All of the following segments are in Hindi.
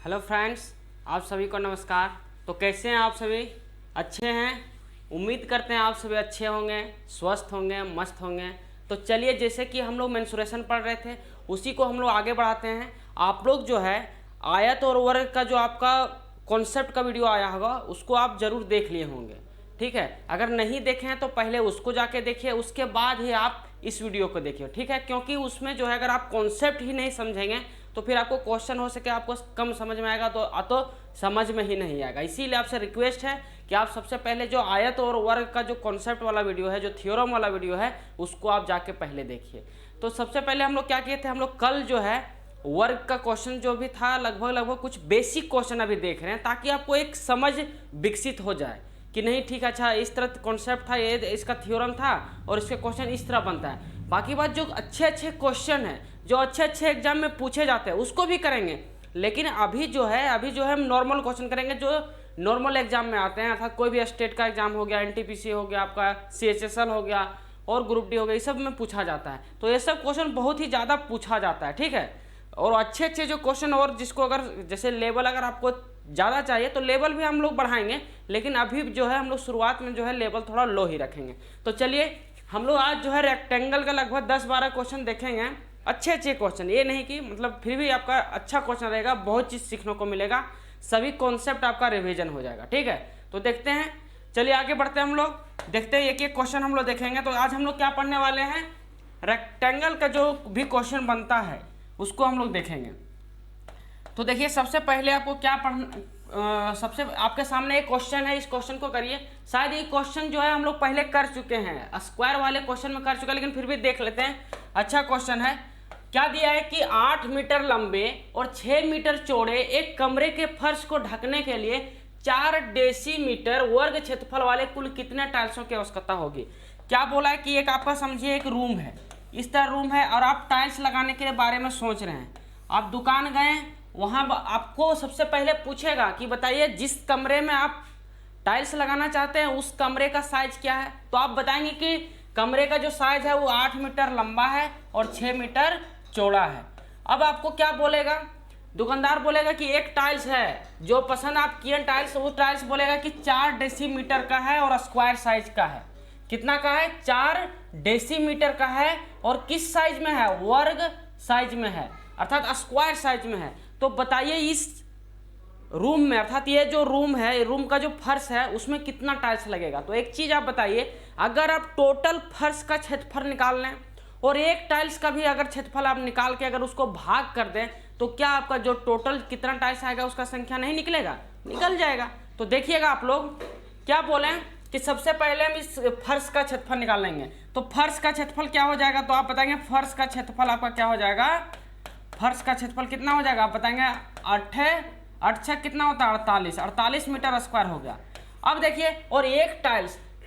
हेलो फ्रेंड्स, आप सभी को नमस्कार। तो कैसे हैं आप सभी? अच्छे हैं? उम्मीद करते हैं आप सभी अच्छे होंगे, स्वस्थ होंगे, मस्त होंगे। तो चलिए, जैसे कि हम लोग मेंसुरेशन पढ़ रहे थे उसी को हम लोग आगे बढ़ाते हैं। आप लोग जो है आयत और वर्ग का जो आपका कॉन्सेप्ट का वीडियो आया होगा उसको आप ज़रूर देख लिए होंगे, ठीक है। अगर नहीं देखे हैं तो पहले उसको जाके देखिए, उसके बाद ही आप इस वीडियो को देखिए, ठीक है। क्योंकि उसमें जो है अगर आप कॉन्सेप्ट ही नहीं समझेंगे तो फिर आपको क्वेश्चन हो सके आपको कम समझ में आएगा, तो समझ में ही नहीं आएगा। इसीलिए आपसे रिक्वेस्ट है कि आप सबसे पहले जो आयत और वर्ग का जो कॉन्सेप्ट वाला वीडियो है, जो थ्योरम वाला वीडियो है, उसको आप जाके पहले देखिए। तो सबसे पहले हम लोग क्या किए थे, हम लोग कल जो है वर्ग का क्वेश्चन जो भी था लगभग कुछ बेसिक क्वेश्चन अभी देख रहे हैं, ताकि आपको एक समझ विकसित हो जाए कि नहीं ठीक, अच्छा इस तरह कॉन्सेप्ट था, ये इसका थ्योरम था और इसके क्वेश्चन इस तरह बनता है। बाकी बात जो अच्छे अच्छे क्वेश्चन हैं, जो अच्छे अच्छे एग्जाम में पूछे जाते हैं उसको भी करेंगे। लेकिन अभी जो है हम नॉर्मल क्वेश्चन करेंगे जो नॉर्मल एग्जाम में आते हैं। अर्थात कोई भी स्टेट का एग्जाम हो गया, एनटीपीसी हो गया, आपका सीएचएसएल हो गया और ग्रुप डी हो गया, ये सब में पूछा जाता है। तो ये सब क्वेश्चन बहुत ही ज़्यादा पूछा जाता है, ठीक है। और अच्छे अच्छे जो क्वेश्चन, और जिसको अगर जैसे लेवल अगर आपको ज़्यादा चाहिए तो लेवल भी हम लोग बढ़ाएंगे, लेकिन अभी जो है हम लोग शुरुआत में जो है लेवल थोड़ा लो ही रखेंगे। तो चलिए, हम लोग आज जो है रेक्टेंगल का लगभग 10-12 क्वेश्चन देखेंगे। अच्छे अच्छे क्वेश्चन, ये नहीं कि मतलब फिर भी आपका अच्छा क्वेश्चन रहेगा, बहुत चीज़ सीखने को मिलेगा, सभी कॉन्सेप्ट आपका रिवीजन हो जाएगा, ठीक है। तो देखते हैं, चलिए आगे बढ़ते हैं। हम लोग देखते हैं एक एक क्वेश्चन हम लोग देखेंगे। तो आज हम लोग क्या पढ़ने वाले हैं, रेक्टेंगल का जो भी क्वेश्चन बनता है उसको हम लोग देखेंगे। तो देखिए, सबसे पहले आपको क्या पढ़ना, सबसे आपके सामने एक क्वेश्चन है, इस क्वेश्चन को करिए। शायद ये क्वेश्चन जो है हम लोग पहले कर चुके हैं, स्क्वायर वाले क्वेश्चन में कर चुके हैं, लेकिन फिर भी देख लेते हैं। अच्छा क्वेश्चन है, क्या दिया है कि 8 मीटर लंबे और 6 मीटर चौड़े एक कमरे के फर्श को ढकने के लिए 4 डेसीमीटर वर्ग क्षेत्रफल वाले कुल कितने टाइल्सों की आवश्यकता होगी। क्या बोला है कि एक आपका समझिए एक रूम है, इस तरह रूम है और आप टाइल्स लगाने के बारे में सोच रहे हैं। आप दुकान गए, वहाँ आपको सबसे पहले पूछेगा कि बताइए जिस कमरे में आप टाइल्स लगाना चाहते हैं उस कमरे का साइज क्या है। तो आप बताएंगे कि कमरे का जो साइज है वो 8 मीटर लंबा है और 6 मीटर चौड़ा है। अब आपको क्या बोलेगा, दुकानदार बोलेगा कि एक टाइल्स है जो पसंद आप किए टाइल्स, वो टाइल्स बोलेगा कि 4 डेसीमीटर का है और स्क्वायर साइज का है। कितना का है, 4 डेसीमीटर का है और किस साइज में है, वर्ग साइज में है, अर्थात स्क्वायर साइज में है। तो बताइए इस रूम में, अर्थात ये जो रूम है, रूम का जो फर्श है उसमें कितना टाइल्स लगेगा। तो एक चीज आप बताइए, अगर आप टोटल फर्श का क्षेत्रफल निकाल लें और एक टाइल्स का भी अगर क्षेत्रफल आप निकाल के अगर उसको भाग कर दें तो क्या आपका जो टोटल कितना टाइल्स आएगा उसका संख्या नहीं निकलेगा, निकल जाएगा। तो देखिएगा आप लोग क्या बोले कि सबसे पहले हम इस फर्श का क्षेत्रफल निकाल लेंगे। तो फर्श का क्षेत्रफल क्या हो जाएगा, तो आप बताएंगे फर्श का क्षेत्रफल आपका क्या हो जाएगा, फर्श का क्षेत्रफल कितना हो जाएगा, आप बताएंगे 8 कितना होता है, 48 मीटर स्क्वायर हो गया। अब देखिए, और एक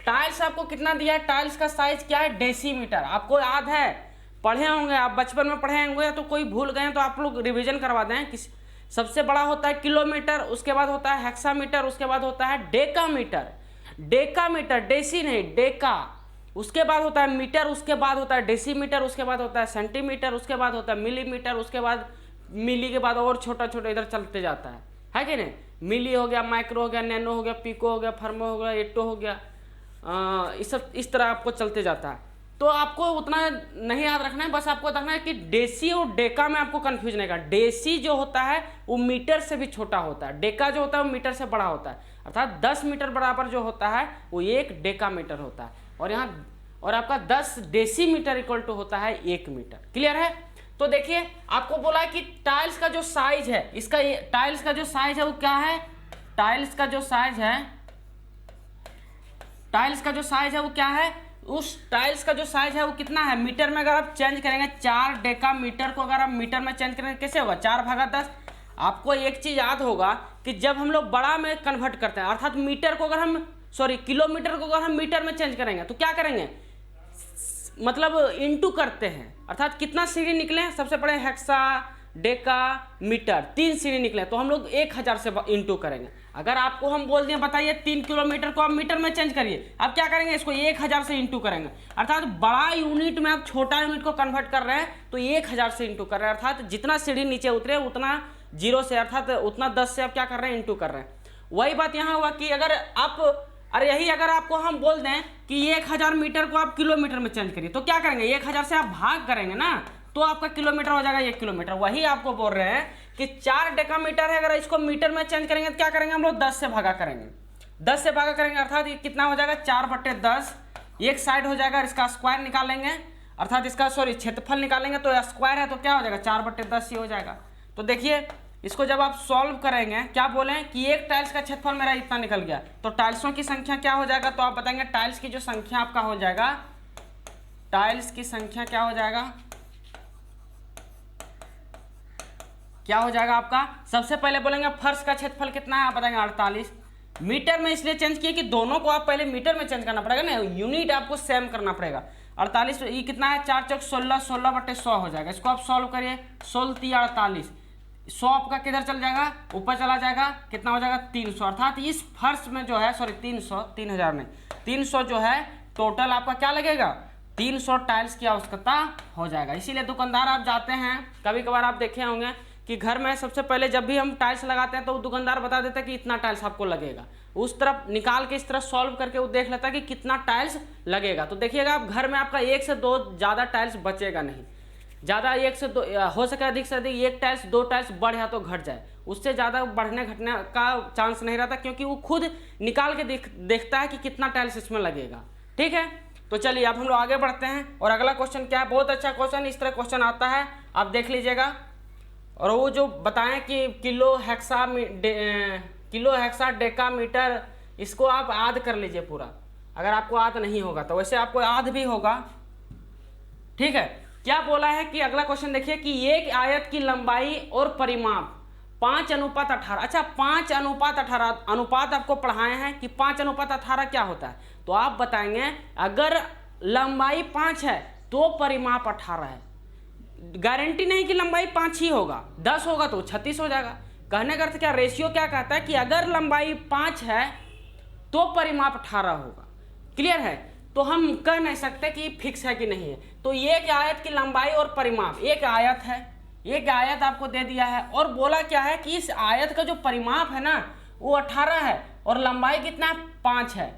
टाइल्स आपको कितना दिया है, टाइल्स का साइज क्या है, डेसीमीटर। आपको याद है, पढ़े होंगे आप, बचपन में पढ़े होंगे, तो कोई भूल गए तो आप लोग रिवीजन करवा दें। किस सबसे बड़ा होता है किलोमीटर, उसके बाद होता है हेक्सामीटर, उसके बाद होता है डेकामीटर, डेसी नहीं डेका, उसके बाद होता है मीटर, उसके बाद होता है डेसीमीटर, उसके बाद होता है सेंटीमीटर, उसके बाद होता है मिलीमीटर, उसके बाद मिली के बाद और छोटा छोटा इधर चलते जाता है कि नहीं। मिली हो गया, माइक्रो हो गया, नैनो हो गया, पिको हो गया, फर्मो हो गया, एटो हो गया, इस तरह आपको चलते जाता है। तो आपको उतना नहीं याद रखना है, बस आपको रखना है कि डेसी और डेका में आपको कंफ्यूज नहीं करना। डेसी जो होता है वो मीटर से भी छोटा होता है, डेका जो होता है वो मीटर से बड़ा होता है, अर्थात 10 मीटर बराबर जो होता है वो 1 डेकामीटर होता है। और यहाँ और आपका 10 डेसीमीटर इक्वल टू होता है 1 मीटर। क्लियर है। तो देखिए, आपको बोला है कि टाइल्स का जो साइज है, इसका टाइल्स का जो साइज है वो क्या है, टाइल्स का जो साइज है वो क्या है, उस टाइल्स का जो साइज है वो कितना है मीटर में। अगर आप चेंज करेंगे 4 डेकामीटर को अगर आप मीटर में चेंज करेंगे कैसे होगा, 4/10। आपको एक चीज याद होगा कि जब हम लोग बड़ा में कन्वर्ट करते हैं, अर्थात मीटर को अगर हम किलोमीटर को अगर हम मीटर में चेंज करेंगे तो क्या करेंगे, मतलब इंटू करते हैं, अर्थात कितना सीढ़ी निकले, सबसे पहले हेक्सा डेका मीटर 3 सीढ़ी निकले तो हम लोग 1000 से इंटू करेंगे। अगर आपको हम बोल दें बताइए 3 किलोमीटर को आप मीटर में चेंज करिए, आप क्या करेंगे, इसको 1000 से इंटू करेंगे। अर्थात बड़ा यूनिट में आप छोटा यूनिट को कन्वर्ट कर रहे हैं तो 1000 से इंटू कर रहे हैं, अर्थात जितना सीढ़ी नीचे उतरे उतना जीरो से, अर्थात उतना 10 से आप क्या कर रहे हैं, इंटू कर रहे हैं। वही बात यहाँ हुआ कि अगर आप, अरे यही अगर आपको हम बोल दें कि 1000 मीटर को आप किलोमीटर में चेंज करिए, तो क्या करेंगे, 1000 से आप भाग करेंगे ना, तो आपका किलोमीटर हो जाएगा 1 किलोमीटर। वही आपको बोल रहे हैं कि 4 डेकामीटर है, अगर इसको मीटर में चेंज करेंगे तो क्या करेंगे हम लोग, 10 से भागा करेंगे, 10 से भागा करेंगे, अर्थात ये कितना हो जाएगा, 4/10। एक साइड हो जाएगा, इसका स्क्वायर निकालेंगे, अर्थात इसका क्षेत्रफल निकालेंगे, तो स्क्वायर है तो क्या हो जाएगा, 4/10 ही हो जाएगा। तो देखिए इसको जब आप सॉल्व करेंगे, क्या बोलें कि एक टाइल्स का क्षेत्रफल मेरा इतना निकल गया, तो टाइल्सों की संख्या क्या हो जाएगा, तो आप बताएंगे टाइल्स की जो संख्या आपका हो जाएगा, टाइल्स की संख्या क्या हो जाएगा, क्या हो जाएगा आपका, सबसे पहले बोलेंगे फर्श का क्षेत्रफल कितना है, आप बताएंगे 48। मीटर में इसलिए चेंज किए कि दोनों को आप पहले मीटर में चेंज करना पड़ेगा ना, यूनिट आपको सेम करना पड़ेगा। 48 ये कितना है, 4 चौक 16, 16/100 हो जाएगा। इसको आप सॉल्व करिए, 16 48, 100 आपका किधर चल जाएगा, ऊपर चला जाएगा, कितना हो जाएगा 300, अर्थात इस फर्श में जो है 300, 3000 नहीं, 300 जो है टोटल आपका क्या लगेगा, 300 टाइल्स की आवश्यकता हो जाएगा। इसीलिए दुकानदार आप जाते हैं, कभी कभार आप देखे होंगे कि घर में सबसे पहले जब भी हम टाइल्स लगाते हैं तो दुकानदार बता देता है कि इतना टाइल्स आपको लगेगा, उस तरफ निकाल के इस तरफ सॉल्व करके वो देख लेता है कि कितना टाइल्स लगेगा। तो देखिएगा आप घर में आपका 1 से 2 ज़्यादा टाइल्स बचेगा नहीं, ज़्यादा 1 से 2 हो सके, अधिक से अधिक 1 टाइल्स 2 टाइल्स बढ़ या तो घट जाए, उससे ज़्यादा बढ़ने घटने का चांस नहीं रहता, क्योंकि वो खुद निकाल के देखता है कि कितना टाइल्स इसमें लगेगा। ठीक है, तो चलिए अब हम लोग आगे बढ़ते हैं। और अगला क्वेश्चन क्या है, बहुत अच्छा क्वेश्चन, इस तरह क्वेश्चन आता है, आप देख लीजिएगा। और वो जो बताएं कि किलो हेक्सा डेकामीटर, इसको आप याद कर लीजिए पूरा, अगर आपको याद नहीं होगा तो, वैसे आपको याद भी होगा। ठीक है, क्या बोला है कि अगला क्वेश्चन देखिए कि एक आयत की लंबाई और परिमाप 5:18। अच्छा, 5:18 अनुपात आपको पढ़ाए हैं कि 5:18 क्या होता है, तो आप बताएंगे अगर लंबाई 5 है तो परिमाप 18 है। गारंटी नहीं कि लंबाई 5 ही होगा, 10 होगा तो 36 हो जाएगा। कहने का अर्थ क्या, रेशियो क्या कहता है कि अगर लंबाई 5 है तो परिमाप 18 होगा। क्लियर है, तो हम कह नहीं सकते कि फिक्स है कि नहीं है। तो एक आयत की लंबाई और परिमाप, एक आयत है, एक आयत आपको दे दिया है, और बोला क्या है कि इस आयत का जो परिमाप है ना वो 18 है और लंबाई कितना है, 5 है।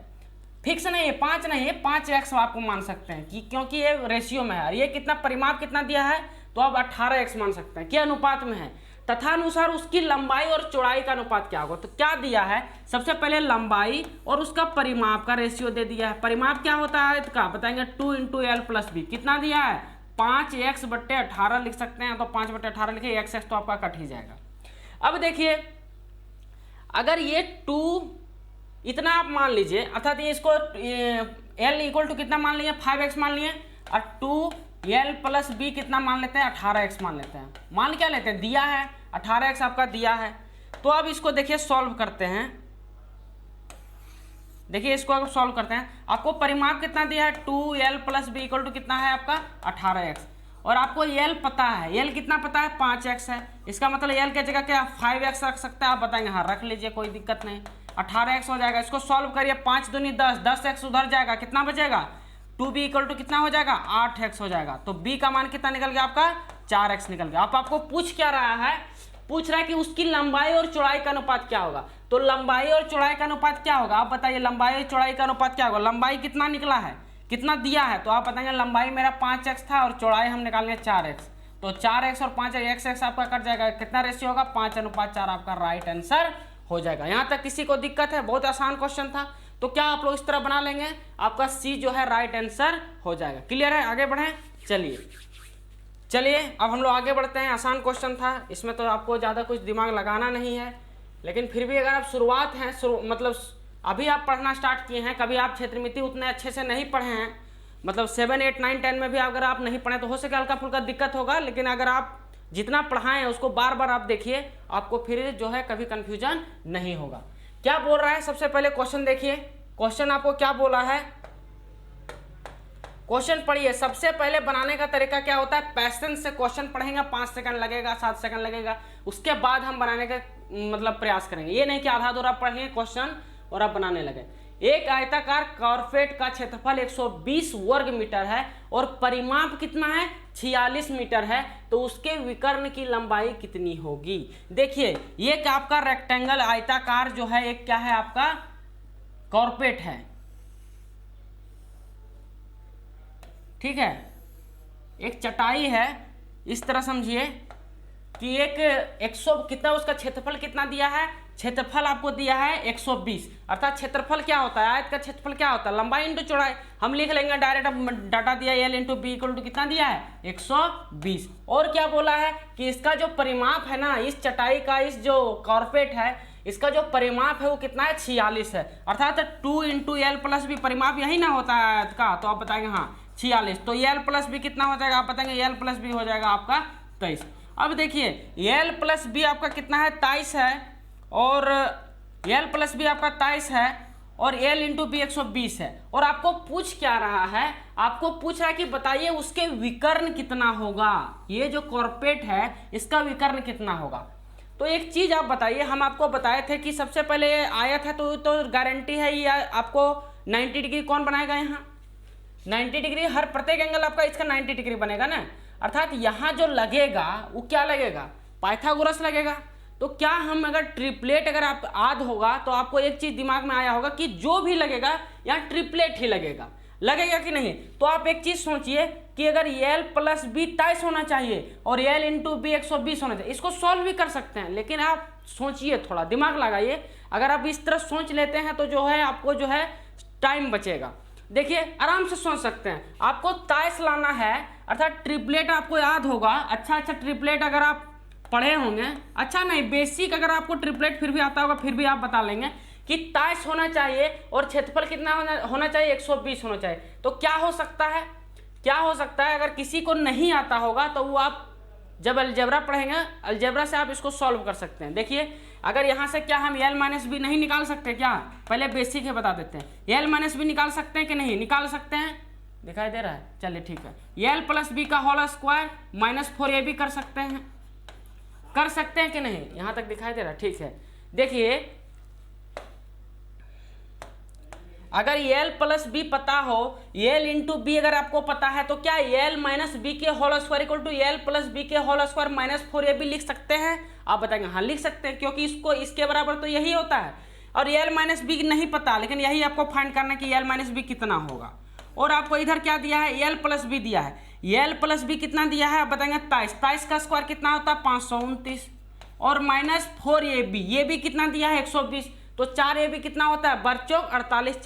फिक्स नहीं है, 5 नहीं है, 5x आपको मान सकते हैं कि क्योंकि ये रेशियो में है। ये कितना परिमाप कितना दिया है, तो आप 18x मान सकते हैं, क्या अनुपात में है, तथा अनुसार उसकी लंबाई और चौड़ाई का अनुपात क्या होगा। तो क्या दिया है, सबसे पहले लंबाई और उसका परिमाप का रेशियो दे दिया है। परिमाप क्या होता है आयत का, बताएंगे 2 × L + B, कितना दिया है, 5x/18 लिख सकते हैं, तो 5/18 लिखिए, x तो आपका कट ही जाएगा। अब देखिए अगर ये 2 इतना आप मान लीजिए, अर्थात ये इसको L = कितना मान लिए, 5x मान लिए, और 2L + B कितना मान लेते हैं, 18x मान लेते हैं। मान क्या लेते हैं, दिया है 18x आपका दिया है। तो अब इसको देखिए सॉल्व करते हैं, देखिए इसको अगर सॉल्व करते हैं, आपको परिमाप कितना दिया है, 2L + B = कितना है आपका 18x, और आपको L पता है, L कितना पता है, 5x है। इसका मतलब L की जगह क्या 5x रख सकते हैं, आप बताएंगे हाँ रख लीजिए, कोई दिक्कत नहीं, 18x हो जाएगा। इसको सॉल्व करिए, 5 दूनी 10, 10x उधर जाएगा, कितना बचेगा, 2B = कितना हो जाएगा, 8x हो जाएगा। तो B का मान कितना निकल गया आपका, 4x निकल गया। आपको पूछ क्या रहा है, पूछ रहा है कि उसकी लंबाई और चौड़ाई का अनुपात क्या होगा। तो लंबाई और चौड़ाई का अनुपात क्या होगा, आप बताइए, लंबाई और चौड़ाई का अनुपात क्या होगा। लंबाई कितना निकला है, कितना दिया है, तो आप बताएंगे लंबाई मेरा 5x था और चौड़ाई हम निकालेंगे 4x, तो 4x और 5 x आपका कट जाएगा, कितना रेशियो होगा, 5:4 आपका राइट आंसर हो जाएगा। यहाँ तक किसी को दिक्कत है, बहुत आसान क्वेश्चन था, तो क्या आप लोग इस तरह बना लेंगे, आपका C जो है राइट आंसर हो जाएगा। क्लियर है, आगे बढ़ें, चलिए अब हम लोग आगे बढ़ते हैं। आसान क्वेश्चन था, इसमें तो आपको ज़्यादा कुछ दिमाग लगाना नहीं है, लेकिन फिर भी अगर आप शुरुआत हैं, मतलब अभी आप पढ़ना स्टार्ट किए हैं, कभी आप क्षेत्रमिति उतने अच्छे से नहीं पढ़े हैं, मतलब 7, 8, 9, 10 में भी अगर आप नहीं पढ़े तो हो सके हल्का फुल्का दिक्कत होगा, लेकिन अगर आप जितना पढ़ाएं उसको बार बार आप देखिए, आपको फिर जो है कभी कन्फ्यूजन नहीं होगा। क्या बोल रहा है, सबसे पहले क्वेश्चन देखिए, क्वेश्चन आपको क्या बोला है, क्वेश्चन पढ़िए। सबसे पहले बनाने का तरीका क्या होता है, पैसेंस से क्वेश्चन पढ़ेंगे, 5 सेकंड लगेगा, 7 सेकंड लगेगा, उसके बाद हम बनाने का मतलब प्रयास करेंगे। ये नहीं कि आधा अधूरा पढ़ लिए क्वेश्चन और आप बनाने लगे। एक आयताकार कॉर्पेट का क्षेत्रफल 120 वर्ग मीटर है और परिमाप कितना है 46 मीटर है, तो उसके विकर्ण की लंबाई कितनी होगी। देखिए ये आपका रेक्टेंगल आयताकार जो है एक क्या है आपका कॉर्पेट है, ठीक है, एक चटाई है, इस तरह समझिए कि एक 100 कितना उसका क्षेत्रफल कितना दिया है, क्षेत्रफल आपको दिया है 120, अर्थात क्षेत्रफल क्या होता है, आयत का क्षेत्रफल क्या होता है, लंबाई इंटू चौड़ाई। हम लिख लेंगे डायरेक्ट, अब डाटा दिया L into B equal to कितना दिया है 120। और क्या बोला है कि इसका जो परिमाप है ना, इस चटाई का, इस जो कॉर्पेट है, इसका जो परिमाप है वो कितना है 46 है, अर्थात 2 इंटू एल प्लस बी, परिमाप यही ना होता है आयत का, तो आप बताएंगे हाँ 46, तो एल प्लस बी कितना हो जाएगा, आप बताएंगे एल प्लस बी हो जाएगा आपका 23। अब देखिए एल प्लस बी आपका कितना है 23 है, और एल प्लस बी आपका 23 है, और एल इंटू बी 120 है, और आपको पूछ क्या रहा है, आपको पूछ रहा है कि बताइए उसके विकर्ण कितना होगा, ये जो कॉर्पेट है इसका विकर्ण कितना होगा। तो एक चीज आप बताइए, हम आपको बताए थे कि सबसे पहले आयत है तो गारंटी है ये आपको 90 डिग्री कौन बनाएगा, यहाँ 90 डिग्री, हर प्रत्येक एंगल आपका इसका 90 डिग्री बनेगा ना, अर्थात यहाँ जो लगेगा वो क्या लगेगा, पाइथागोरस लगेगा। तो क्या हम अगर ट्रिपलेट अगर आप आद होगा तो आपको एक चीज दिमाग में आया होगा कि जो भी लगेगा यहाँ ट्रिपलेट ही लगेगा, लगेगा कि नहीं। तो आप एक चीज सोचिए कि अगर एल प्लस बी 23 होना चाहिए और एल इंटू बी 120 होना चाहिए, इसको सॉल्व भी कर सकते हैं, लेकिन आप सोचिए, थोड़ा दिमाग लगाइए, अगर आप इस तरह सोच लेते हैं तो जो है आपको जो है टाइम बचेगा। देखिए आराम से सोच सकते हैं, आपको 23 लाना है, अर्थात ट्रिपलेट आपको याद होगा, अच्छा ट्रिपलेट अगर आप पढ़े होंगे, अच्छा नहीं बेसिक अगर आपको ट्रिपलेट फिर भी आता होगा फिर भी आप बता लेंगे कि 23 होना चाहिए और क्षेत्रफल कितना होना चाहिए 120 होना चाहिए। तो क्या हो सकता है, क्या हो सकता है, अगर किसी को नहीं आता होगा तो वो आप जब अलजेब्रा पढ़ेंगे, अलजेब्रा से आप इसको सॉल्व कर सकते हैं। देखिए अगर यहाँ से क्या हम एल माइनस बी नहीं निकाल सकते क्या, पहले बेसिक है बता देते हैं, एल माइनस बी निकाल सकते हैं कि नहीं, निकाल सकते हैं, दिखाई दे रहा है, चलिए ठीक है, एल प्लस बी का होल स्क्वायर माइनस 4 भी कर सकते हैं, कर सकते हैं कि नहीं, यहाँ तक दिखाई दे रहा है, ठीक है। देखिए अगर एल प्लस बी पता हो, एल इंटू बी अगर आपको पता है, तो क्या एल माइनस बी के whole square equal to L plus B के होल स्क्वायर माइनस 4 लिख सकते हैं, आप बताएंगे हाँ लिख सकते हैं, क्योंकि इसको इसके बराबर तो यही होता है, और एल माइनस बी नहीं पता, लेकिन यही आपको फाइंड करना है कि एल माइनस बी कितना होगा। और आपको इधर क्या दिया है, एल प्लस बी दिया है, एल प्लस बी कितना दिया है आप बताएंगे 23 का स्क्वायर कितना होता है 529, और माइनस 4ab, ये भी कितना दिया है 120, तो 4ab कितना होता है बरचौक 48,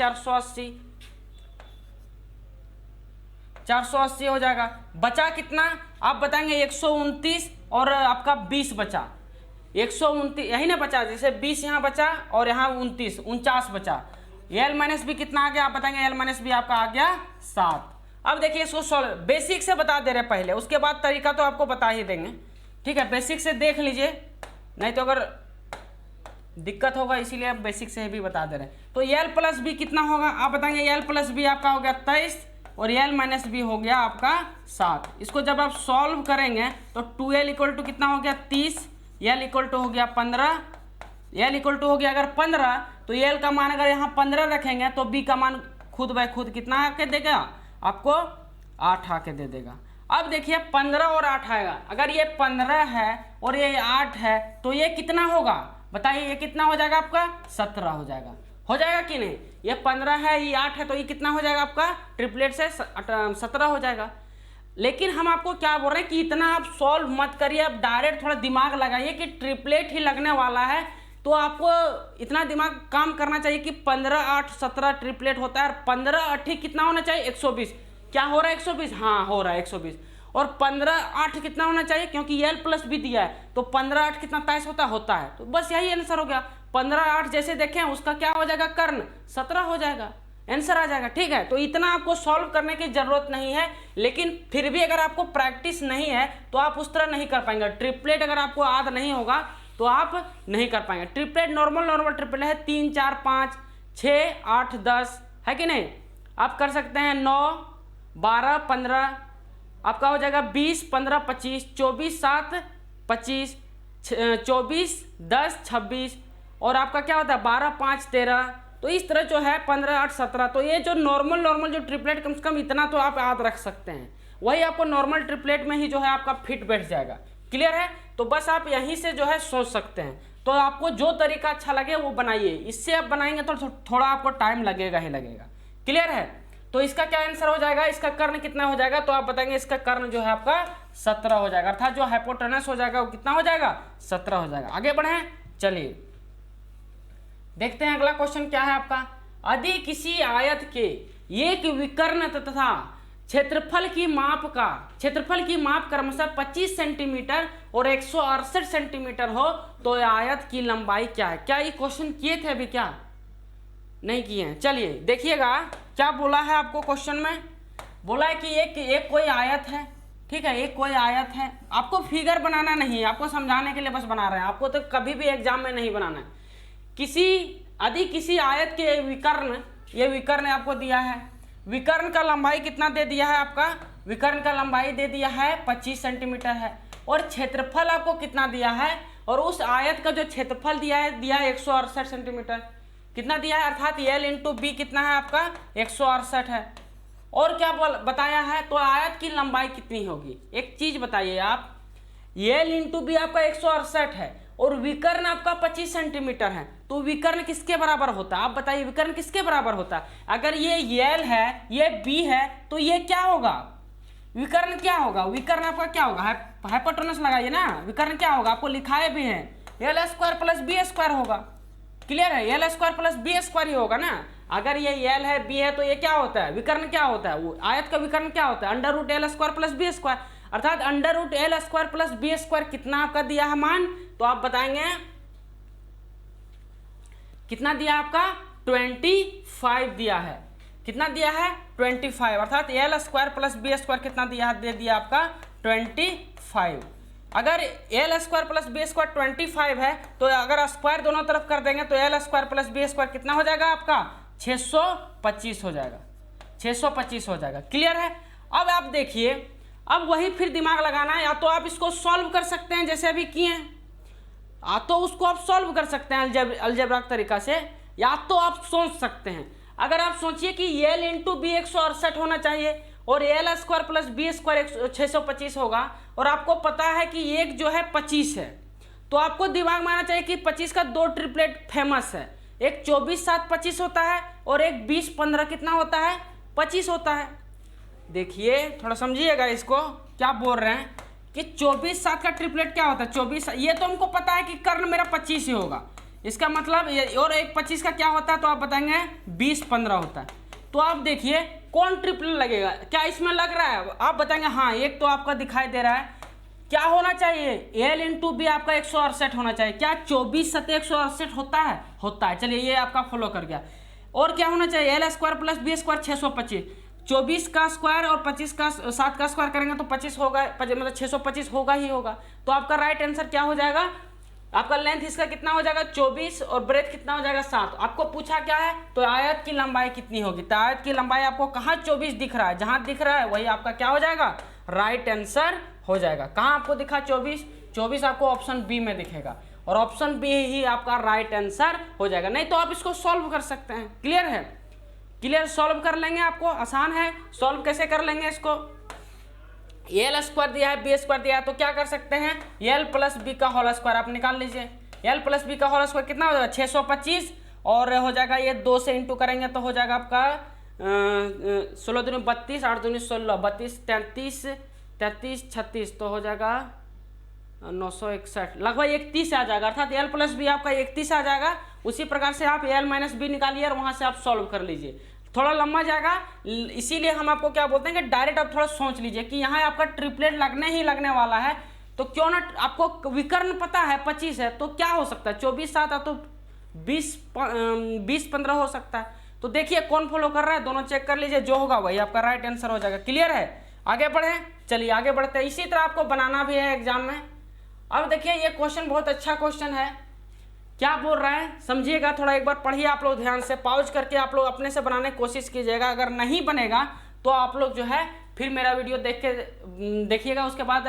480 हो जाएगा। बचा कितना आप बताएंगे 129 और आपका 20 बचा, 129 यही ना बचा, जैसे 20 यहाँ बचा और यहाँ 49 बचा, एल माइनस बी कितना आ गया आप बताएंगे, एल माइनस बी आपका आ गया 7। अब देखिए इसको सॉल्व बेसिक से बता दे रहे पहले, उसके बाद तरीका तो आपको बता ही देंगे, ठीक है, बेसिक से देख लीजिए, नहीं तो अगर दिक्कत होगा इसीलिए आप बेसिक से भी बता दे रहे हैं। तो एल प्लस बी कितना होगा आप बताएंगे, एल प्लस बी आपका हो गया 23 और एल माइनस बी हो गया आपका 7। इसको जब आप सॉल्व करेंगे तो 2l इक्वल टू कितना हो गया 30, एल इक्वल टू हो गया 15, एल इक्वल टू हो गया अगर 15, तो एल का मान अगर यहाँ 15 रखेंगे तो बी का मान खुद ब खुद कितना आके देगा आपको 8 आके दे देगा। अब देखिए 15 और 8 आएगा, अगर ये 15 है और ये 8 है तो ये कितना होगा बताइए, ये कितना हो जाएगा आपका 17 हो जाएगा, हो जाएगा कि नहीं, ये 15 है ये 8 है तो ये कितना हो जाएगा आपका ट्रिपलेट से 17 हो जाएगा। लेकिन हम आपको क्या बोल रहे हैं कि इतना आप सॉल्व मत करिए, आप डायरेक्ट थोड़ा दिमाग लगाइए कि ट्रिपलेट ही लगने वाला है, तो आपको इतना दिमाग काम करना चाहिए कि 15 8 17 ट्रिपलेट होता है, और 15 8 कितना होना चाहिए 120, क्या हो रहा है 120, हाँ हो रहा है 120, और 15 8 कितना होना चाहिए क्योंकि एल प्लस भी दिया है, तो 15 8 कितना 23 होता है, तो बस यही आंसर हो गया। 15 8 जैसे देखें उसका क्या हो जाएगा कर्ण 17 हो जाएगा, आंसर आ जाएगा, ठीक है। तो इतना आपको सॉल्व करने की जरूरत नहीं है, लेकिन फिर भी अगर आपको प्रैक्टिस नहीं है तो आप उस तरह नहीं कर पाएंगे। ट्रिपलेट अगर आपको याद नहीं होगा तो आप नहीं कर पाएंगे। ट्रिपलेट नॉर्मल ट्रिपलेट है 3 4 5 6 8 10 है कि नहीं, आप कर सकते हैं 9 12 15, आपका हो जाएगा 20 15 25 24 7 25 24 10 26, और आपका क्या होता है 12 5 13 तो इस तरह जो है 15, 8, 17, तो ये जो नॉर्मल जो ट्रिपलेट कम से कम इतना तो आप याद रख सकते हैं, वही आपको नॉर्मल ट्रिपलेट में ही जो है आपका फिट बैठ जाएगा। क्लियर है? तो बस आप यहीं से जो है सोच सकते हैं। तो आपको जो तरीका अच्छा लगे वो बनाइए, इससे आप बनाएंगे तो थोड़ा आपको टाइम लगेगा ही लगेगा। क्लियर है? तो इसका क्या आंसर हो जाएगा, इसका कर्ण कितना हो जाएगा, तो आप बताएंगे इसका कर्ण जो है आपका 17 हो जाएगा, अर्थात जो हाइपोटेनस हो जाएगा वो कितना हो जाएगा, 17 हो जाएगा। आगे बढ़े, चलिए देखते हैं अगला क्वेश्चन क्या है आपका। यदि किसी आयत के एक विकर्ण तथा क्षेत्रफल की माप क्रमशः 25 सेंटीमीटर और 168 सेंटीमीटर हो तो आयत की लंबाई क्या है। क्या ये क्वेश्चन किए थे अभी, क्या नहीं किए हैं? चलिए देखिएगा क्या बोला है आपको क्वेश्चन में। बोला है कि एक कोई आयत है, ठीक है, एक कोई आयत है। आपको फिगर बनाना नहीं है, आपको समझाने के लिए बस बना रहे हैं, आपको तो कभी भी एग्जाम में नहीं बनाना है। यदि किसी आयत के ये विकर्ण आपको दिया है, विकर्ण का लंबाई कितना दे दिया है आपका, विकर्ण का लंबाई दे दिया है 25 सेंटीमीटर है, और क्षेत्रफल आपको कितना दिया है, और उस आयत का जो क्षेत्रफल दिया है 168 सेंटीमीटर कितना दिया है, अर्थात L इंटू बी कितना है आपका 168 है। और क्या बताया है, तो आयत की लंबाई कितनी होगी। एक चीज बताइए आप, L इंटू बी आपका 168 है और विकर्ण आपका 25 सेंटीमीटर है, तो विकर्ण किसके बराबर होता है, आप बताइए विकर्ण किसके बराबर होता है। अगर ये L है ये B है तो ये क्या होगा, विकर्ण क्या होगा, विकर्ण आपका क्या होगा, हाइपोटेनस लगाइए ना, विकर्ण क्या होगा, आपको लिखाए भी है L square plus B square होगा। क्लियर है? L square plus B square ही होगा ना। अगर ये L है B है तो ये क्या होता है, विकर्ण क्या होता है, वो आयत का विकर्ण क्या होता है, under root L square plus B square, अर्थात under root L square plus B square कितना आपका दिया है मान, तो आप बताएंगे कितना दिया आपका 25 दिया है, कितना दिया है 25, अर्थात L square plus B square कितना दिया है, दे दिया आपका 25। अगर L square plus B square 25 है तो अगर स्क्वायर दोनों तरफ कर देंगे तो L square plus B square कितना हो जाएगा आपका 625 हो जाएगा, 625 हो जाएगा। क्लियर है? अब आप देखिए, अब वही फिर दिमाग लगाना है, या तो आप इसको सॉल्व कर सकते हैं जैसे अभी किए हैं, तो उसको आप सॉल्व कर सकते हैं अलजेब्रा तरीका से, या तो आप सोच सकते हैं। अगर आप सोचिए कि L इंटू बी 168 होना चाहिए और L square plus B square 625 होगा, और आपको पता है कि एक जो है 25 है, तो आपको दिमाग में आना चाहिए कि 25 का दो ट्रिपलेट फेमस है, एक 24, 7, 25 होता है और एक 20, 15 कितना होता है 25 होता है। देखिए थोड़ा समझिएगा इसको, क्या बोल रहे हैं कि 24, 7 का ट्रिपलेट क्या होता है 24, ये तो हमको पता है कि कर्ण मेरा 25 ही होगा, इसका मतलब और एक 25 का क्या होता है, तो आप बताएंगे 20, 15 होता है। तो आप देखिए कौन ट्रिपलेट लगेगा, क्या इसमें लग रहा है, आप बताएंगे हाँ एक तो आपका दिखाई दे रहा है। क्या होना चाहिए, L इंटू बी आपका 168 होना चाहिए। क्या 24, 7, 168 होता है, होता है। चलिए ये आपका फॉलो कर गया। और क्या होना चाहिए, L square plus B square 625, 24 का स्क्वायर और 25 का 7 का स्क्वायर करेंगे तो 25 होगा, मतलब 625 होगा ही होगा। तो आपका राइट आंसर क्या हो जाएगा, आपका लेंथ इसका कितना हो जाएगा 24 और ब्रेथ कितना हो जाएगा 7। आपको पूछा क्या है, तो आयत की लंबाई कितनी होगी, तो आयत की लंबाई आपको कहाँ 24 दिख रहा है, जहां दिख रहा है वही आपका क्या हो जाएगा, राइट आंसर हो जाएगा। कहाँ आपको दिखा 24, 24 आपको ऑप्शन बी में दिखेगा, और ऑप्शन बी ही आपका राइट आंसर हो जाएगा। नहीं तो आप इसको सॉल्व कर सकते हैं। क्लियर है? क्लियर, सॉल्व कर लेंगे, आपको आसान है। सॉल्व कैसे कर लेंगे इसको, L स्क्वायर दिया है बी स्क्वायर दिया है, तो क्या कर सकते हैं, L प्लस बी का होल स्क्वायर आप निकाल लीजिए। L प्लस बी का होल स्क्वायर कितना हो जाएगा 625, और हो जाएगा ये 2 से इंटू करेंगे तो हो जाएगा आपका 16 दूनी 32, 8 दूनी 16, 32, 33, 33, 36, तो हो जाएगा 961, लगभग 31 आ जाएगा, अर्थात L प्लस बी आपका 31 आ जाएगा। उसी प्रकार से आप L माइनस बी निकालिए और वहां से आप सॉल्व कर लीजिए। थोड़ा लंबा जाएगा, इसीलिए हम आपको क्या बोलते हैं कि डायरेक्ट आप थोड़ा सोच लीजिए कि यहाँ आपका ट्रिपलेट लगने ही लगने वाला है, तो क्यों ना, आपको विकर्ण पता है 25 है, तो क्या हो सकता है 24, 7 तो 20, 15 हो सकता है। तो देखिए कौन फॉलो कर रहा है, दोनों चेक कर लीजिए, जो होगा वही आपका राइट आंसर हो जाएगा। क्लियर है? आगे बढ़े, चलिए आगे बढ़ते हैं। इसी तरह आपको बनाना भी है एग्जाम में। अब देखिए ये क्वेश्चन बहुत अच्छा क्वेश्चन है, क्या बोल रहा है समझिएगा, थोड़ा एक बार पढ़िए आप लोग ध्यान से, पॉज करके आप लोग अपने से बनाने की कोशिश कीजिएगा। अगर नहीं बनेगा तो आप लोग जो है फिर मेरा वीडियो देख के देखिएगा, उसके बाद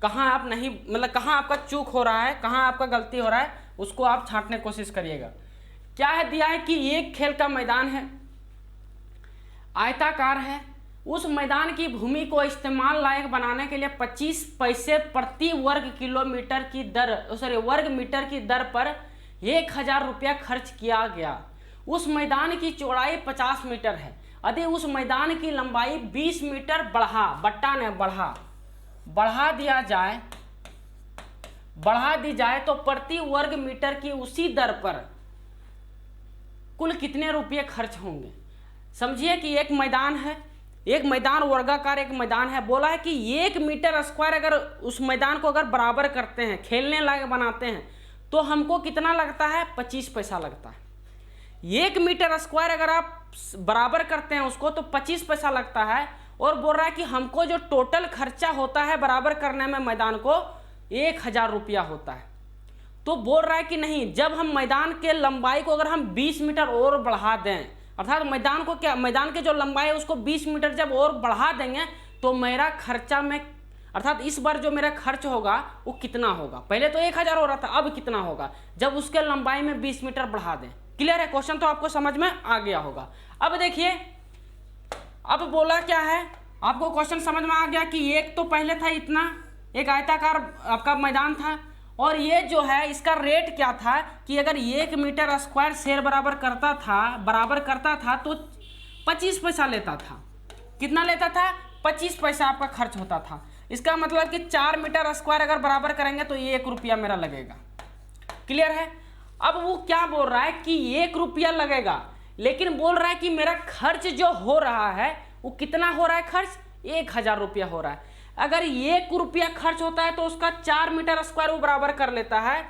कहाँ आप नहीं, मतलब कहाँ आपका चूक हो रहा है, कहाँ आपका गलती हो रहा है, उसको आप छांटने की कोशिश करिएगा। क्या है दिया है कि एक खेल का मैदान है, आयताकार है, उस मैदान की भूमि को इस्तेमाल लायक बनाने के लिए 25 पैसे प्रति वर्ग किलोमीटर की दर वर्ग मीटर की दर पर 1000 रुपया खर्च किया गया। उस मैदान की चौड़ाई 50 मीटर है। यदि उस मैदान की लंबाई 20 मीटर बढ़ा दी जाए तो प्रति वर्ग मीटर की उसी दर पर कुल कितने रुपये खर्च होंगे। समझिए कि एक मैदान है, एक मैदान वर्गाकार एक मैदान है, बोला है कि 1 मीटर स्क्वायर अगर उस मैदान को अगर बराबर करते हैं, खेलने लायक बनाते हैं, तो हमको कितना लगता है, 25 पैसा लगता है। 1 मीटर स्क्वायर अगर आप बराबर करते हैं उसको तो 25 पैसा लगता है, और बोल रहा है कि हमको जो टोटल खर्चा होता है बराबर करने में मैदान को 1000 रुपया होता है। तो बोल रहा है कि नहीं, जब हम मैदान के लंबाई को अगर हम 20 मीटर और बढ़ा दें, अर्थात मैदान के जो लंबाई है उसको 20 मीटर जब और बढ़ा देंगे तो मेरा खर्चा में, अर्थात इस बार जो मेरा खर्च होगा वो कितना होगा। पहले तो 1000 हो रहा था, अब कितना होगा जब उसके लंबाई में 20 मीटर बढ़ा दें। क्लियर है, क्वेश्चन तो आपको समझ में आ गया होगा। अब देखिए, अब बोला क्या है, आपको क्वेश्चन समझ में आ गया कि एक तो पहले था इतना, एक आयताकार आपका मैदान था, और ये जो है इसका रेट क्या था कि अगर 1 मीटर स्क्वायर शेयर बराबर करता था तो 25 पैसा लेता था। कितना लेता था, 25 पैसा आपका खर्च होता था। इसका मतलब कि 4 मीटर स्क्वायर अगर बराबर करेंगे तो 1 रुपया मेरा लगेगा। क्लियर है। अब वो क्या बोल रहा है कि 1 रुपया लगेगा, लेकिन बोल रहा है कि मेरा खर्च जो हो रहा है वो कितना हो रहा है, खर्च 1000 रुपया हो रहा है। अगर 1 रुपया खर्च होता है तो उसका 4 मीटर स्क्वायर वो बराबर कर लेता है,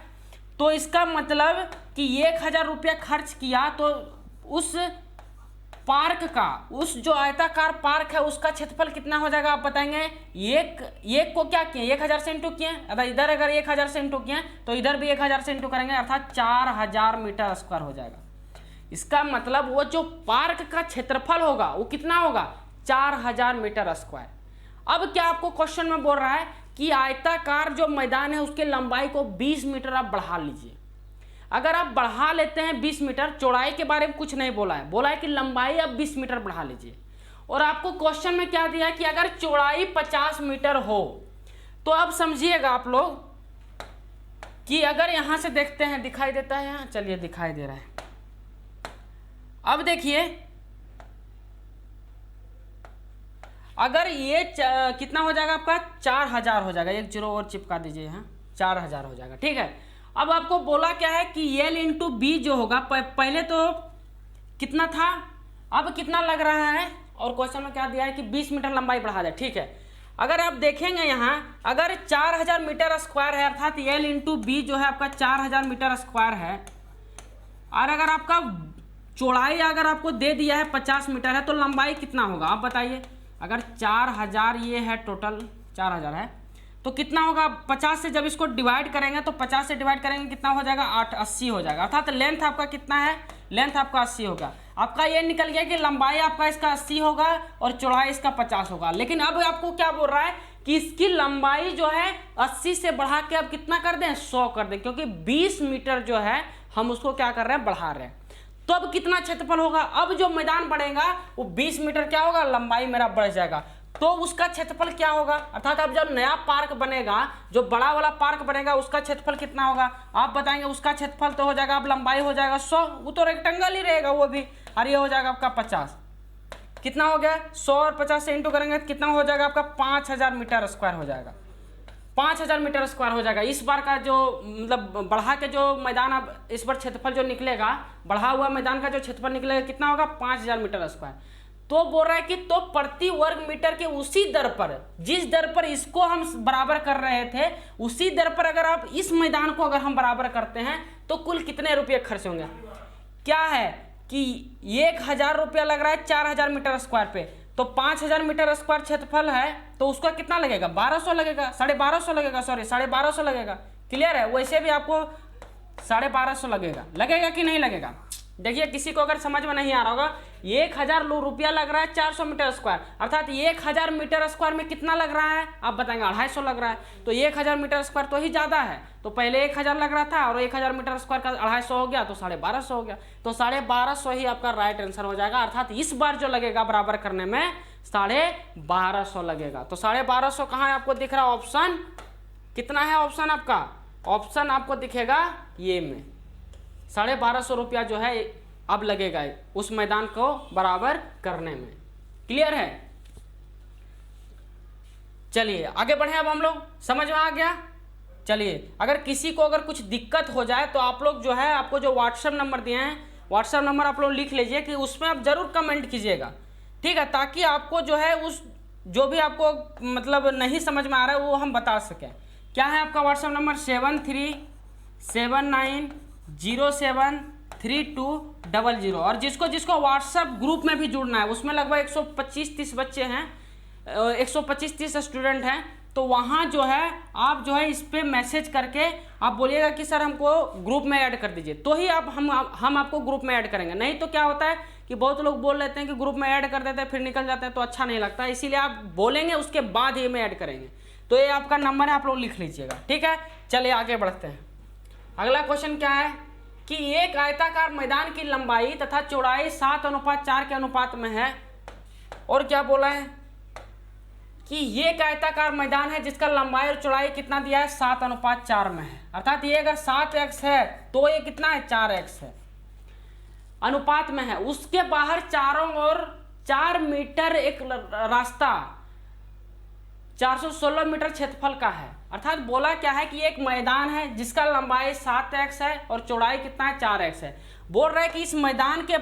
तो इसका मतलब कि 1000 रुपया खर्च किया तो उस पार्क का, उस जो आयताकार पार्क है उसका क्षेत्रफल कितना हो जाएगा आप बताएंगे। एक को क्या किए, 1000 से इंटू किए, इधर अगर 1000 से इंटू किए तो इधर भी 1000 से इंटू करेंगे, अर्थात 4000 मीटर स्क्वायर हो जाएगा। इसका मतलब वो जो पार्क का क्षेत्रफल होगा वो कितना होगा, 4000 मीटर स्क्वायर। अब क्या आपको क्वेश्चन में बोल रहा है कि आयताकार जो मैदान है उसके लंबाई को 20 मीटर आप बढ़ा लीजिए। अगर आप बढ़ा लेते हैं 20 मीटर, चौड़ाई के बारे में कुछ नहीं बोला है, बोला है कि लंबाई आप 20 मीटर बढ़ा लीजिए। और आपको क्वेश्चन में क्या दिया है कि अगर चौड़ाई 50 मीटर हो, तो अब समझिएगा आप लोग कि अगर यहां से देखते हैं, दिखाई देता है यहाँ, चलिए दिखाई दे रहा है। अब देखिए, अगर ये कितना हो जाएगा आपका, 4000 हो जाएगा, 1 0 और चिपका दीजिए यहाँ, 4000 हो जाएगा। ठीक है। अब आपको बोला क्या है कि L इंटू बी जो होगा, पहले तो कितना था, अब कितना लग रहा है, और क्वेश्चन में क्या दिया है कि 20 मीटर लंबाई बढ़ा जाए। ठीक है। अगर आप देखेंगे यहाँ, अगर 4000 मीटर स्क्वायर है, अर्थात L इंटू बी जो है आपका 4000 मीटर स्क्वायर है, और अगर आपका चौड़ाई अगर आपको दे दिया है 50 मीटर है, तो लंबाई कितना होगा आप बताइए। अगर 4000 ये है, टोटल 4000 है, तो कितना होगा, 50 से जब इसको डिवाइड करेंगे तो 50 से डिवाइड करेंगे कितना हो जाएगा, 80 हो जाएगा। अर्थात लेंथ आपका कितना है, लेंथ आपका 80 होगा। आपका ये निकल गया कि लंबाई आपका इसका 80 होगा और चौड़ाई इसका 50 होगा। लेकिन अब आपको क्या बोल रहा है कि इसकी लंबाई जो है 80 से बढ़ा के अब कितना कर दें, 100 कर दें, क्योंकि 20 मीटर जो है हम उसको क्या कर रहे हैं, बढ़ा रहे हैं। तो अब कितना क्षेत्रफल होगा, अब जो मैदान बढ़ेगा वो 20 मीटर क्या होगा, लंबाई मेरा बढ़ जाएगा, तो उसका क्षेत्रफल क्या होगा। अर्थात अब जब नया पार्क बनेगा, जो बड़ा वाला पार्क बनेगा, उसका क्षेत्रफल कितना होगा आप बताएंगे। उसका क्षेत्रफल तो हो जाएगा, अब लंबाई हो जाएगा 100, वो तो रेक्टेंगल ही रहेगा वो भी, और ये हो जाएगा आपका 50। कितना हो गया, 100 और 50 से इंटू करेंगे तो कितना हो जाएगा आपका, 5000 मीटर स्क्वायर हो जाएगा। 5000 मीटर स्क्वायर हो जाएगा। इस बार का जो मतलब बढ़ा के जो मैदान, अब इस बार क्षेत्रफल जो निकलेगा, बढ़ा हुआ मैदान का जो क्षेत्रफल निकलेगा कितना होगा, 5000 मीटर स्क्वायर। तो बोल रहा है कि तो प्रति वर्ग मीटर के उसी दर पर, जिस दर पर इसको हम बराबर कर रहे थे, उसी दर पर अगर आप इस मैदान को अगर हम बराबर करते हैं तो कुल कितने रुपये खर्च होंगे। क्या है कि 1000 रुपया लग रहा है 4000 मीटर स्क्वायर पे, तो 5000 मीटर स्क्वायर क्षेत्रफल है, तो उसका कितना लगेगा, 1200 लगेगा, 1250 लगेगा, सॉरी 1250 लगेगा। क्लियर है। वैसे भी आपको 1250 लगेगा कि नहीं लगेगा, देखिए किसी को अगर समझ में नहीं आ रहा होगा, 1000 रुपया लग रहा है 400 मीटर स्क्वायर, अर्थात 1000 मीटर स्क्वायर में कितना लग रहा है आप बताएंगे, 250 लग रहा है। तो 1000 मीटर स्क्वायर तो ही ज़्यादा है, तो पहले 1000 लग रहा था और 1000 मीटर स्क्वायर का 250 हो गया तो 1250 हो गया, तो 1250 ही आपका राइट आंसर हो जाएगा। अर्थात इस बार जो लगेगा बराबर करने में 1250 लगेगा। तो 1250 कहाँ है आपको दिख रहा है, ऑप्शन कितना है ऑप्शन आपका, ऑप्शन आपको दिखेगा ये में, 1250 रुपया जो है अब लगेगा उस मैदान को बराबर करने में। क्लियर है? चलिए आगे बढ़े, अब हम लोग समझ में आ गया। चलिए अगर किसी को अगर कुछ दिक्कत हो जाए तो आप लोग जो है, आपको जो व्हाट्सएप नंबर दिए हैं, व्हाट्सएप नंबर आप लोग लिख लीजिए कि उसमें आप जरूर कमेंट कीजिएगा, ठीक है, ताकि आपको जो है उस जो भी आपको मतलब नहीं समझ में आ रहा है वो हम बता सकें। क्या है आपका व्हाट्सएप नंबर? 7379073200। और जिसको जिसको व्हाट्सएप ग्रुप में भी जुड़ना है, उसमें लगभग 125-30 बच्चे हैं, 125-30 स्टूडेंट हैं, तो वहाँ जो है आप जो है इस पर मैसेज करके आप बोलिएगा कि सर हमको ग्रुप में ऐड कर दीजिए, तो ही आप हम आपको ग्रुप में ऐड करेंगे। नहीं तो क्या होता है कि बहुत लोग बोल लेते हैं कि ग्रुप में ऐड कर देते हैं फिर निकल जाते हैं, तो अच्छा नहीं लगता, इसीलिए आप बोलेंगे उसके बाद ही में ऐड करेंगे। तो ये आपका नंबर है, आप लोग लिख लीजिएगा, ठीक है। चलिए आगे बढ़ते हैं। अगला क्वेश्चन क्या है कि एक आयताकार मैदान की लंबाई तथा चौड़ाई 7:4 के अनुपात में है, और क्या बोला है कि ये एक आयताकार मैदान है जिसका लंबाई और चौड़ाई कितना दिया है, 7:4 में है। अर्थात ये अगर 7x है तो ये कितना है, 4x है, अनुपात में है। उसके बाहर चारों ओर 4 मीटर एक रास्ता 416 मीटर क्षेत्रफल का है। अर्थात बोला क्या है कि एक मैदान है जिसका लंबाई 7x है और चौड़ाई कितना है, 4x है। बोल रहा है कि इस मैदान के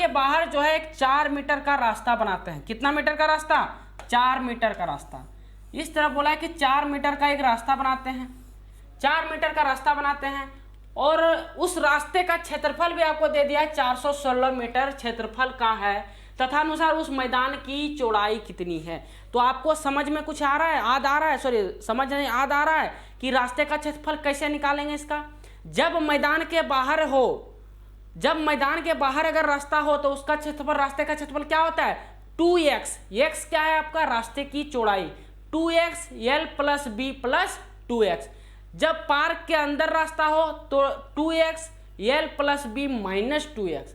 बाहर जो है एक 4 मीटर का रास्ता बनाते हैं। कितना मीटर का रास्ता, 4 मीटर का रास्ता। इस तरह बोला है कि 4 मीटर का एक रास्ता बनाते हैं, 4 मीटर का रास्ता बनाते हैं, और उस रास्ते का क्षेत्रफल भी आपको दे दिया है, 416 मीटर क्षेत्रफल का है, तथा अनुसार उस मैदान की चौड़ाई कितनी है। तो आपको समझ में कुछ आ रहा है, याद आ रहा है, सॉरी समझ नहीं याद आ रहा है कि रास्ते का क्षेत्रफल कैसे निकालेंगे इसका। जब मैदान के बाहर अगर रास्ता हो तो उसका क्षेत्रफल, रास्ते का क्षेत्रफल क्या होता है, 2x। x क्या है आपका, रास्ते की चौड़ाई, 2x l + b + 2x। जब पार्क के अंदर रास्ता हो तो 2x l + b - 2x,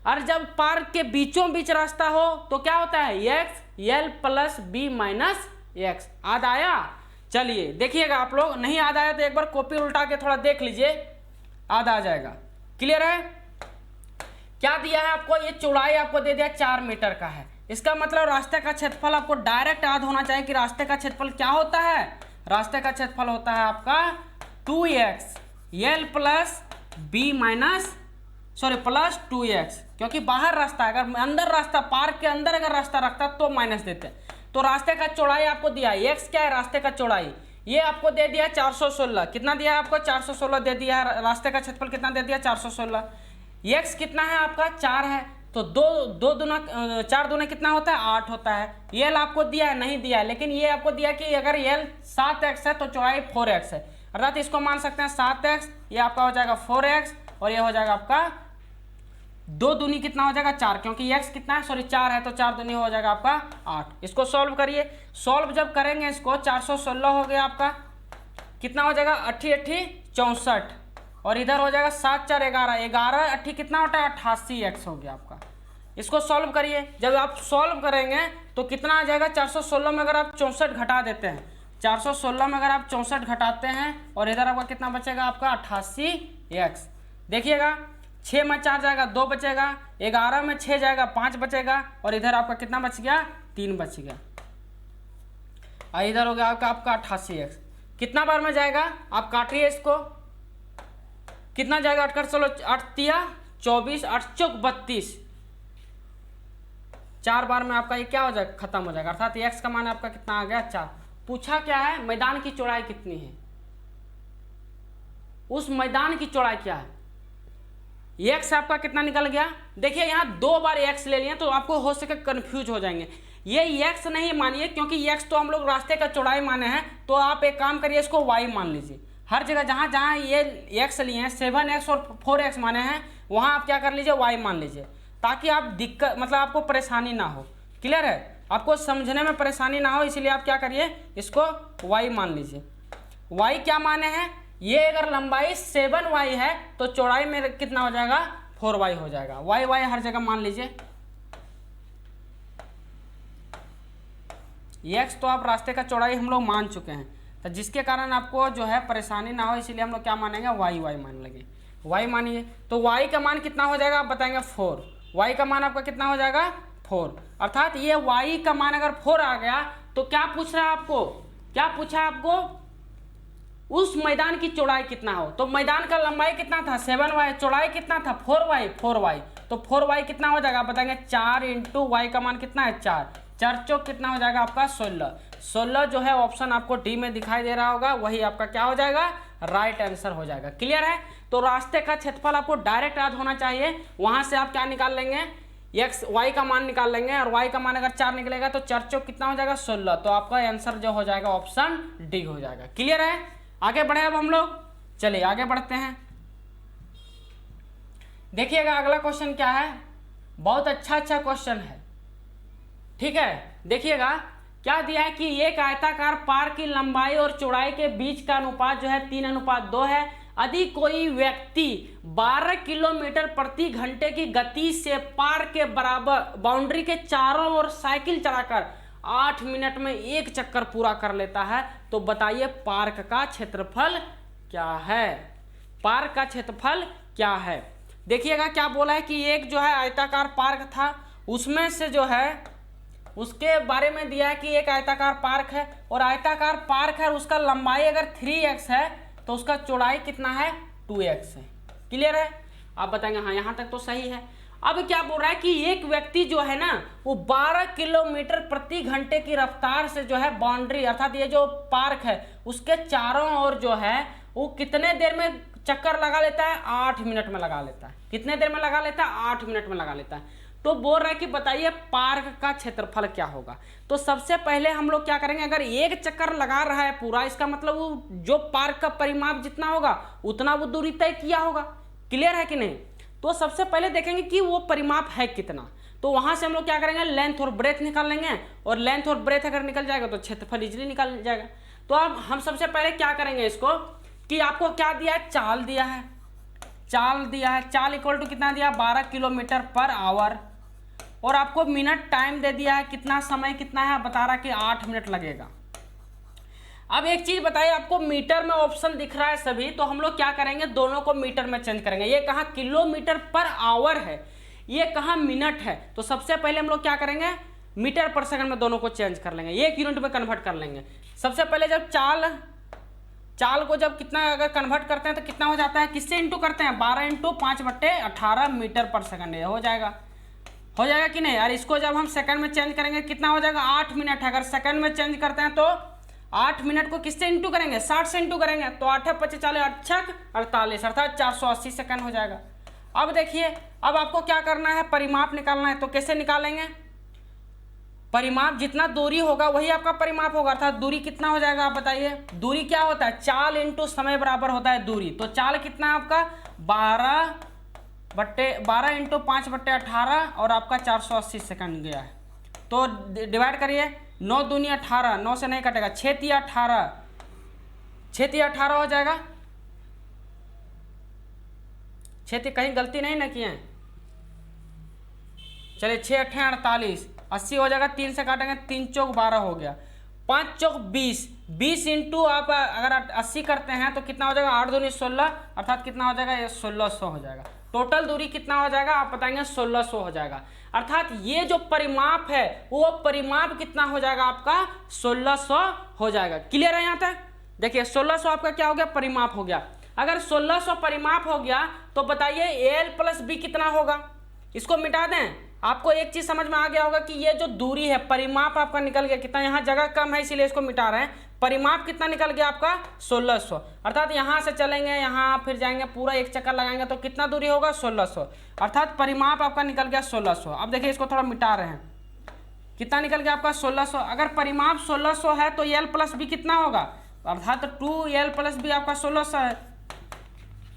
और जब पार्क के बीचों बीच रास्ता हो तो क्या होता है, x l + b - x। याद आया? चलिए देखिएगा, आप लोग नहीं याद आया तो एक बार कॉपी उल्टा के थोड़ा देख लीजिए, याद आ जाएगा। क्लियर है? क्या दिया है आपको, ये चौड़ाई आपको दे दिया 4 मीटर का है। इसका मतलब रास्ते का क्षेत्रफल आपको डायरेक्ट याद होना चाहिए कि रास्ते का क्षेत्रफल क्या होता है, रास्ते का क्षेत्रफल होता है आपका 2x l + b + 2x, क्योंकि बाहर रास्ता है, अगर अंदर रास्ता, पार्क के अंदर अगर रास्ता रखता तो माइनस देते। तो रास्ते का चौड़ाई आपको दिया, x क्या है, रास्ते का चौड़ाई, ये आपको दे दिया 416। कितना दिया है आपको, 416 दे दिया है। रास्ते का क्षेत्रफल कितना दे दिया, 416। x कितना है आपका, 4 है, तो 4 दूना कितना होता है, 8 होता है। l आपको दिया है, नहीं दिया है, लेकिन ये आपको दिया कि अगर l 7x है तो चौड़ाई 4x है, अर्थात इसको मान सकते हैं 7x, ये आपका हो जाएगा 4x, और ये हो जाएगा आपका 2 दूनी कितना हो जाएगा, 4, क्योंकि x कितना है, सॉरी 4 है, तो 4 दूनी हो जाएगा आपका 8। इसको सॉल्व करिए, सॉल्व जब करेंगे इसको, 416 हो गया आपका, कितना हो जाएगा, 8 8 64, और इधर हो जाएगा 7 4 11, 11 8 कितना होता है, 88x हो गया आपका। इसको सॉल्व करिए, जब आप सॉल्व करेंगे तो कितना आ जाएगा, 416 में अगर आप 64 घटा देते हैं, 416 में अगर आप 64 घटाते हैं, और इधर आपका कितना बचेगा, आपका 88x। देखिएगा 6 में 4 जाएगा, 2 बचेगा, 11 में 6 जाएगा, 5 बचेगा, और इधर आपका कितना बच गया, 3 बच गया, और इधर हो गया आपका 88x। कितना बार में जाएगा, आप काटिए इसको, कितना जाएगा, 8 कर चलो, 8 तिया 24, 8 चौक 32, 4 बार में आपका ये क्या हो जाएगा, खत्म हो जाएगा। अर्थात x का मान आपका कितना आ गया, 4। पूछा क्या है, मैदान की चौड़ाई कितनी है, उस मैदान की चौड़ाई क्या है, x आपका कितना निकल गया। देखिए यहाँ 2 बार x ले लिए तो आपको हो सके कंफ्यूज हो जाएंगे। ये x नहीं मानिए, क्योंकि x तो हम लोग रास्ते का चौड़ाई माने हैं, तो आप एक काम करिए, इसको y मान लीजिए। हर जगह जहाँ जहाँ ये x लिए हैं 7x और 4x माने हैं वहाँ आप क्या कर लीजिए y मान लीजिए, ताकि आप दिक्कत मतलब आपको परेशानी ना हो। क्लियर है, आपको समझने में परेशानी ना हो, इसीलिए आप क्या करिए इसको y मान लीजिए। y क्या माने हैं, ये अगर लंबाई 7y है तो चौड़ाई में कितना हो जाएगा 4y हो जाएगा। y हर जगह मान लीजिए। x तो आप रास्ते का चौड़ाई हम लोग मान चुके हैं, तो जिसके कारण आपको जो है परेशानी ना हो इसीलिए हम लोग क्या मानेंगे y मान लेंगे। y मानिए तो y का मान कितना हो जाएगा आप बताएंगे 4। y का मान आपका कितना हो जाएगा 4, अर्थात ये y का मान अगर 4 आ गया तो क्या पूछ रहा है आपको, क्या पूछा है आपको, उस मैदान की चौड़ाई कितना हो। तो मैदान का लंबाई कितना था 7y, चौड़ाई कितना था 4y, तो 4y कितना हो जाएगा आप बताएंगे 4 इंटू वाई का मान कितना है 4, 4 चौक कितना हो जाएगा आपका 16 जो है ऑप्शन आपको डी में दिखाई दे रहा होगा वही आपका क्या हो जाएगा राइट आंसर हो जाएगा। क्लियर है, तो रास्ते का क्षेत्रफल आपको डायरेक्ट याद होना चाहिए, वहां से आप क्या निकाल लेंगे y का मान निकाल लेंगे, और y का मान अगर 4 निकलेगा तो 4 चौक कितना हो जाएगा 16, तो आपका आंसर जो हो जाएगा ऑप्शन डी हो जाएगा। क्लियर है, आगे बढ़े अब हम लोग, चलिए आगे बढ़ते हैं। देखिएगा अगला क्वेश्चन क्या है, बहुत अच्छा क्वेश्चन है। ठीक है, देखिएगा क्या दिया है कि एक आयताकार पार्क की लंबाई और चौड़ाई के बीच का अनुपात जो है 3:2 है। यदि कोई व्यक्ति 12 किलोमीटर प्रति घंटे की गति से पार्क के बराबर बाउंड्री के चारों ओर साइकिल चलाकर 8 मिनट में एक चक्कर पूरा कर लेता है, तो बताइए पार्क का क्षेत्रफल क्या है, पार्क का क्षेत्रफल क्या है। देखिएगा क्या बोला है कि एक जो है आयताकार पार्क था, उसमें से जो है उसके बारे में दिया है कि एक आयताकार पार्क है और आयताकार पार्क है, उसका लंबाई अगर 3x है तो उसका चौड़ाई कितना है 2x है। क्लियर है, आप बताएंगे हाँ यहाँ तक तो सही है। अब क्या बोल रहा है कि एक व्यक्ति जो है ना वो 12 किलोमीटर प्रति घंटे की रफ्तार से जो है बाउंड्री अर्थात ये जो पार्क है उसके चारों ओर जो है वो कितने देर में चक्कर लगा लेता है 8 मिनट में लगा लेता है। कितने देर में लगा लेता है 8 मिनट में लगा लेता है। तो बोल रहा है कि बताइए पार्क का क्षेत्रफल क्या होगा। तो सबसे पहले हम लोग क्या करेंगे, अगर एक चक्कर लगा रहा है पूरा, इसका मतलब वो जो पार्क का परिमाप जितना होगा उतना वो दूरी तय किया होगा। क्लियर है कि नहीं, तो सबसे पहले देखेंगे कि वो परिमाप है कितना, तो वहां से हम लोग क्या करेंगे लेंथ और ब्रेथ निकाल लेंगे, और लेंथ और ब्रेथ अगर निकल जाएगा तो क्षेत्रफल इजीली निकल जाएगा। तो अब हम सबसे पहले क्या करेंगे इसको कि आपको क्या दिया है चाल दिया है, चाल दिया है, चाल इक्वल टू कितना दिया 12 किलोमीटर पर आवर, और आपको मिनट टाइम दे दिया है, कितना समय कितना है बता रहा कि 8 मिनट लगेगा। अब एक चीज बताइए, आपको मीटर में ऑप्शन दिख रहा है सभी, तो हम लोग क्या करेंगे दोनों को मीटर में चेंज करेंगे। ये कहाँ किलोमीटर पर आवर है, ये कहाँ मिनट है, तो सबसे पहले हम लोग क्या करेंगे मीटर पर सेकंड में दोनों को चेंज कर लेंगे, 1 यूनिट में कन्वर्ट कर लेंगे। सबसे पहले जब चाल को जब कितना अगर कन्वर्ट करते हैं तो कितना हो जाता है, किससे इंटू करते हैं 12 इंटू 5/18 मीटर पर सेकंड, ये हो जाएगा कि नहीं यार। इसको जब हम सेकंड में चेंज करेंगे कितना हो जाएगा 8 मिनट है। अगर सेकंड में चेंज करते हैं तो 8 मिनट को किससे इंटू करेंगे 60 से इंटू करेंगे, तो 8 × 40 48 अर्थात 480 सेकंड हो जाएगा। अब देखिए अब आपको क्या करना है परिमाप निकालना है, तो कैसे निकालेंगे, परिमाप जितना दूरी होगा वही आपका परिमाप होगा, अर्थात दूरी कितना हो जाएगा आप बताइए। दूरी क्या होता है चाल इंटू समय बराबर होता है दूरी, तो चाल कितना है आपका 12 इंटू 5/18 और आपका 480 सेकंड गया है। तो डिवाइड करिए 9 दूनी 18, 9 से नहीं कटेगा, 6 तिया 18, 6 तिया 18 हो जाएगा। 6 कहीं गलती नहीं ना किए, चलिए 6 × 8 = 48, 80 हो जाएगा, 3 से काटेंगे 3 चौक 12 हो गया, 5 चौक 20 इंटू आप अगर 80 करते हैं तो कितना हो जाएगा 8 दूनी 16 अर्थात कितना हो जाएगा ये 1600 हो जाएगा। टोटल दूरी कितना हो जाएगा आप बताएंगे 1600 हो जाएगा, अर्थात ये जो परिमाप है वो परिमाप कितना हो जाएगा आपका 1600 हो जाएगा। क्लियर है यहाँ तक, देखिए 1600 आपका क्या हो गया परिमाप हो गया। अगर 1600 परिमाप हो गया तो बताइए एल प्लस बी कितना होगा, इसको मिटा दें। आपको एक चीज समझ में आ गया होगा कि ये जो दूरी है परिमाप आपका निकल गया कितना, यहाँ जगह कम है इसीलिए इसको मिटा रहे हैं, परिमाप कितना निकल गया आपका 1600, अर्थात यहाँ से चलेंगे यहाँ फिर जाएंगे पूरा एक चक्कर लगाएंगे तो कितना दूरी होगा 1600, अर्थात परिमाप आपका निकल गया 1600। अब देखिए इसको थोड़ा मिटा रहे हैं, कितना निकल गया आपका 1600। अगर परिमाप 1600 है तो एल प्लस बी कितना होगा, अर्थात 2l प्लस बी आपका 1600 है।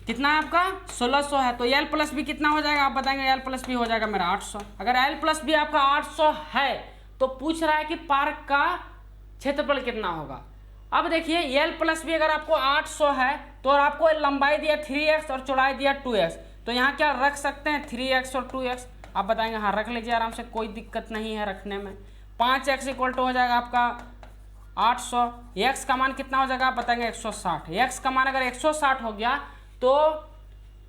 कितना है आपका 1600 है, तो एल प्लस बी कितना हो जाएगा आप बताएंगे। एल प्लस बी हो जाएगा मेरा 800। अगर एल प्लस बी आपका 800 है तो पूछ रहा है कि पार्क का क्षेत्रफल कितना होगा। अब देखिए एल प्लस बी अगर आपको 800 है तो आपको लंबाई दिया 3x और चौड़ाई दिया 2x, तो यहाँ क्या रख सकते हैं 3x और 2x। आप बताएंगे हाँ रख लीजिए आराम से, कोई दिक्कत नहीं है रखने में। 5x इक्वल टू हो जाएगा आपका 800। x का मान कितना हो जाएगा आप बताएंगे 160। x का मान अगर 160 हो गया तो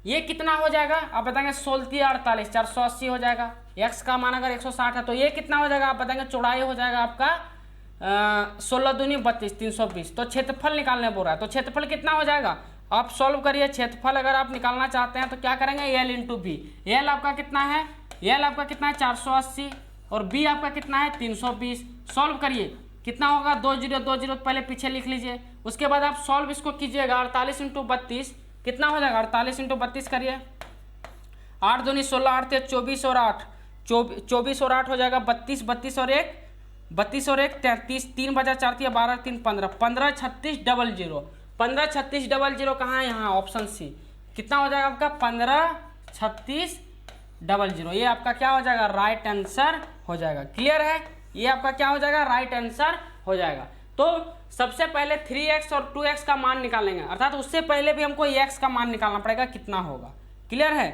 ये कितना हो जाएगा आप बताएंगे 16×48 480 हो जाएगा। x का मान अगर 160 है तो ये कितना हो जाएगा आप बताएंगे। चौड़ाई हो जाएगा आपका 16 दूनी 32 320। तो क्षेत्रफल निकालने बोल रहा है, तो क्षेत्रफल कितना हो जाएगा आप सॉल्व करिए। क्षेत्रफल अगर आप निकालना चाहते हैं तो क्या करेंगे एल इंटू बी। एल आपका कितना है, एल आपका कितना है 480 और बी आपका कितना है 320। सॉल्व करिए कितना होगा 20 पहले पीछे लिख लीजिए। उसके बाद आप सॉल्व इसको कीजिएगा 48 इंटू 32 कितना हो जाएगा 48 इंटू 32 करिए। 8 दूनी 16 8 24 और 8 24 और 8 हो जाएगा 32 32 और 1 33 3 बजा 4 12 3 15 15 36 00 15 36 00 कहाँ है यहाँ ऑप्शन सी। कितना हो जाएगा आपका 15 36 00। ये आपका क्या हो जाएगा राइट आंसर हो जाएगा। क्लियर है, ये आपका क्या हो जाएगा राइट आंसर हो जाएगा। तो सबसे पहले 3x और 2x का मान निकालेंगे, अर्थात उससे पहले भी हमको x का मान निकालना पड़ेगा कितना होगा। क्लियर है,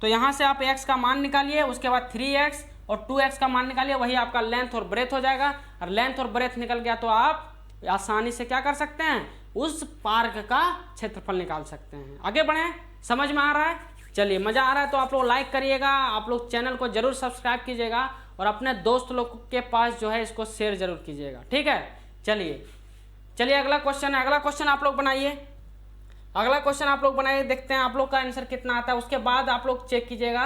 तो यहाँ से आप x का मान निकालिए, उसके बाद 3x और 2x का मान निकालिए, वही आपका लेंथ और ब्रेथ हो जाएगा। और लेंथ और ब्रेथ निकल गया तो आप आसानी से क्या कर सकते हैं उस पार्क का क्षेत्रफल निकाल सकते हैं। आगे बढ़ें, समझ में आ रहा है। चलिए मज़ा आ रहा है तो आप लोग लाइक करिएगा, आप लोग चैनल को जरूर सब्सक्राइब कीजिएगा और अपने दोस्त लोग के पास जो है इसको शेयर जरूर कीजिएगा। ठीक है, चलिए अगला क्वेश्चन है। अगला क्वेश्चन आप लोग बनाइए, अगला क्वेश्चन आप लोग बनाइए, देखते हैं आप लोग का आंसर कितना आता है। उसके बाद आप लोग चेक कीजिएगा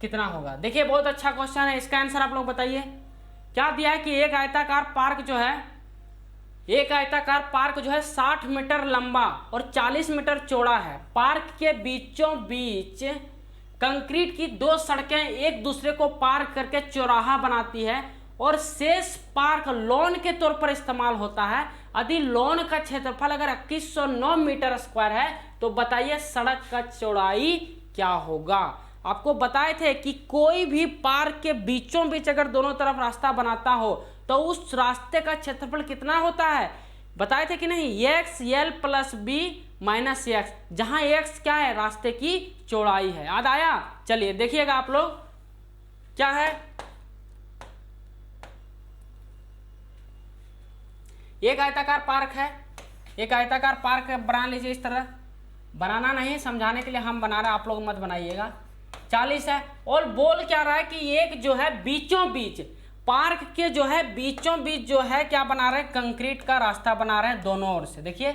कितना होगा। देखिए बहुत अच्छा क्वेश्चन है, इसका आंसर आप लोग बताइए। क्या दिया है कि एक आयताकार पार्क जो है 60 मीटर लंबा और 40 मीटर चौड़ा है। पार्क के बीचों बीच कंक्रीट की 2 सड़कें एक दूसरे को पार करके चौराहा बनाती है और शेष पार्क लॉन के तौर पर इस्तेमाल होता है। यदि लॉन का क्षेत्रफल अगर 2109 मीटर स्क्वायर है तो बताइए सड़क का चौड़ाई क्या होगा। आपको बताए थे कि कोई भी पार्क के बीचों बीच अगर दोनों तरफ रास्ता बनाता हो तो उस रास्ते का क्षेत्रफल कितना होता है, बताए थे कि नहीं। X L plus B minus X, जहां एक्स क्या है रास्ते की चौड़ाई है। याद आया। चलिए देखिएगा आप लोग क्या है। एक आयताकार पार्क है, एक आयताकार पार्क बना लीजिए। इस तरह बनाना नहीं, समझाने के लिए हम बना रहे हैं, आप लोग मत बनाइएगा। 40 है और बोल क्या रहा है कि एक जो है बीचों बीच पार्क के जो है बीचों बीच जो है क्या बना रहे हैं कंक्रीट का रास्ता बना रहे हैं दोनों ओर से। देखिए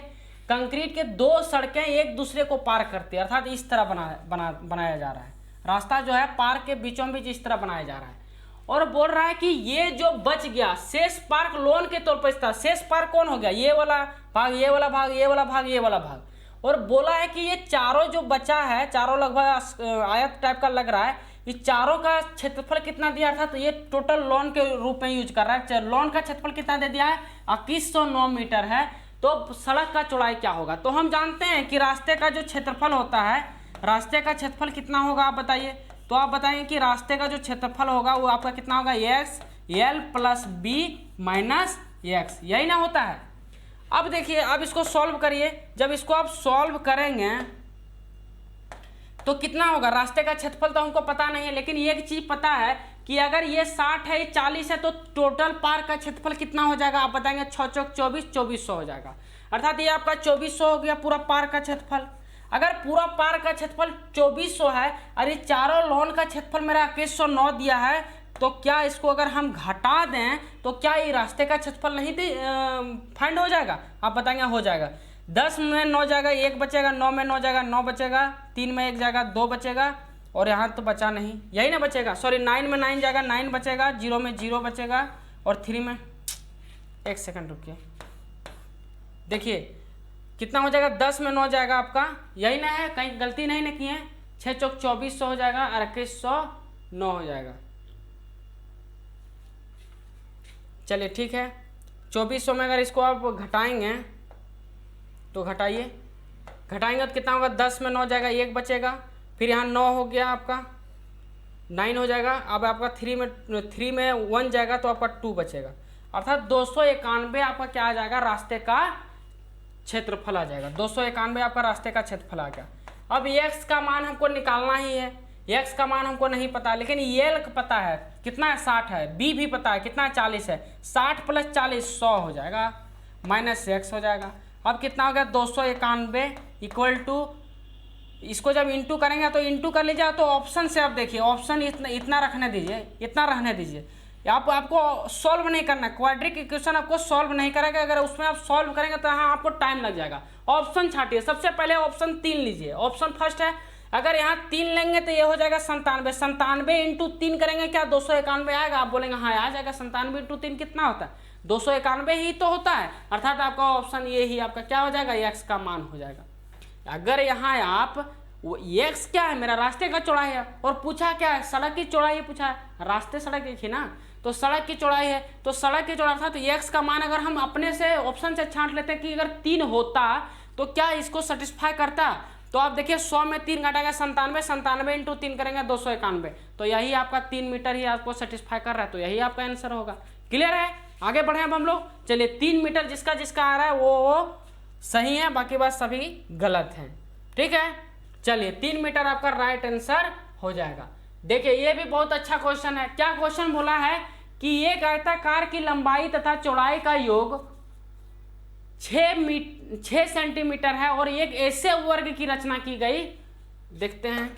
कंक्रीट के 2 सड़कें एक दूसरे को पार करती है, अर्थात इस तरह बनाया जा रहा है रास्ता जो है पार्क के बीचों बीच इस तरह बनाया जा रहा है। और बोल रहा है कि ये जो बच गया शेष पार्क लोन के तौर पर इस्तेमाल। शेष पार्क कौन हो गया, ये वाला भाग, ये वाला भाग, ये वाला भाग, ये वाला भाग। और बोला है कि ये चारों जो बचा है, चारों लगभग आयत टाइप का लग रहा है, इस चारों का क्षेत्रफल कितना दिया था। तो ये टोटल लॉन के रूप में यूज कर रहा है। लॉन का क्षेत्रफल कितना दे दिया है 2109 मीटर है। तो सड़क का चौड़ाई क्या होगा। तो हम जानते हैं कि रास्ते का जो क्षेत्रफल होता है, रास्ते का क्षेत्रफल कितना होगा आप बताइए। तो आप बताएंगे कि रास्ते का जो क्षेत्रफल होगा वो आपका कितना होगा X L plus B minus X, यही ना होता है। अब देखिए अब इसको सॉल्व करिए। जब इसको आप सॉल्व करेंगे तो कितना होगा। रास्ते का क्षेत्रफल तो हमको पता नहीं है, लेकिन एक चीज पता है कि अगर ये 60 है, ये 40 है, तो टोटल पार्क का क्षेत्रफल कितना हो जाएगा आप बताएंगे। 6 चौक 24, 2400 हो जाएगा। अर्थात ये आपका 2400 हो गया पूरा पार्क का क्षेत्रफल। अगर पूरा पार्क का क्षेत्रफल 2400 है और ये चारों लॉन का क्षेत्रफल मेरा 2109 दिया है, तो क्या इसको अगर हम घटा दें तो क्या ये रास्ते का क्षेत्रफल नहीं फाइंड हो जाएगा आप बताएंगे। हो जाएगा। 10 में 9 जाएगा, 1 बचेगा, 9 में 9 जाएगा, 9 बचेगा, 3 में 1 जाएगा, 2 बचेगा और यहाँ तो बचा नहीं, यही ना बचेगा। सॉरी 9 में 9 जाएगा, 9 बचेगा, 0 में 0 बचेगा और 3 में 1 सेकंड रुकिए, देखिए कितना हो जाएगा। 10 में 9 जाएगा आपका, यही ना है, कहीं गलती नहीं ना किए। 6 चौक 2400 हो जाएगा और 2109 हो जाएगा। चलिए ठीक है। 2400 में अगर इसको आप घटाएंगे तो घटाइए, घटाएंगे तो कितना होगा, 10 में 9 जाएगा, 1 बचेगा, फिर यहाँ 9 हो गया आपका, 9 हो जाएगा। अब आपका 3 में 1 जाएगा तो आपका 2 बचेगा, अर्थात 291 आपका क्या आ जाएगा, रास्ते का क्षेत्रफल आ जाएगा। 291 आपका रास्ते का क्षेत्रफल आ गया। अब x का मान हमको निकालना ही है, x का मान हमको नहीं पता, लेकिन ये पता है कितना है, 60 है, b भी पता है कितना है, 40 है, 60 + 40 100 हो जाएगा, माइनस x हो जाएगा। अब कितना हो गया, 291 इक्वल टू, इसको जब इंटू करेंगे तो इंटू कर लीजिए, तो ऑप्शन से आप देखिए, ऑप्शन इतना रखने दीजिए, इतना रहने दीजिए। आपको सॉल्व नहीं करना, क्वाड्रिक इक्वेशन आपको सॉल्व नहीं करेगा, अगर उसमें आप सॉल्व करेंगे तो हाँ आपको टाइम लग जाएगा। ऑप्शन छाटिए, सबसे पहले ऑप्शन 3 लीजिए, ऑप्शन फर्स्ट है, अगर यहाँ 3 लेंगे तो ये हो जाएगा 97, 97 इंटू 3 करेंगे क्या 291 आएगा, आप बोलेंगे हाँ आ जाएगा, 97 इंटू 3 कितना होता है, 291 ही तो होता है, अर्थात आपका ऑप्शन ये ही आपका क्या हो जाएगा, एक्स का मान हो जाएगा। अगर यहाँ आप एक्स क्या है, मेरा रास्ते का चौड़ाई है, और पूछा क्या है, सड़क की चौड़ाई पूछा है, रास्ते सड़क देखिए ना, तो सड़क की चौड़ाई है, तो सड़क की चौड़ाई अर्थात एक्स का मान अगर हम अपने से ऑप्शन से छांट लेते हैं कि अगर 3 होता तो क्या इसको सेटिस्फाई करता, तो आप देखिए 100 में 3 घटाएगा 97, 97 इंटू 3 करेंगे 291, तो यही आपका 3 मीटर ही आपको सेटिस्फाई कर रहा है, तो यही आपका आंसर होगा। क्लियर है, आगे बढ़े अब हम लोग, चलिए 3 मीटर जिसका जिसका आ रहा है वो सही है, बाकी बात सभी गलत है। ठीक है, चलिए 3 मीटर आपका राइट आंसर हो जाएगा। देखिए ये भी बहुत अच्छा क्वेश्चन है, क्या क्वेश्चन बोला है कि एक आयताकार की लंबाई तथा चौड़ाई का योग 6 सेंटीमीटर है और एक ऐसे वर्ग की रचना की गई, देखते हैं,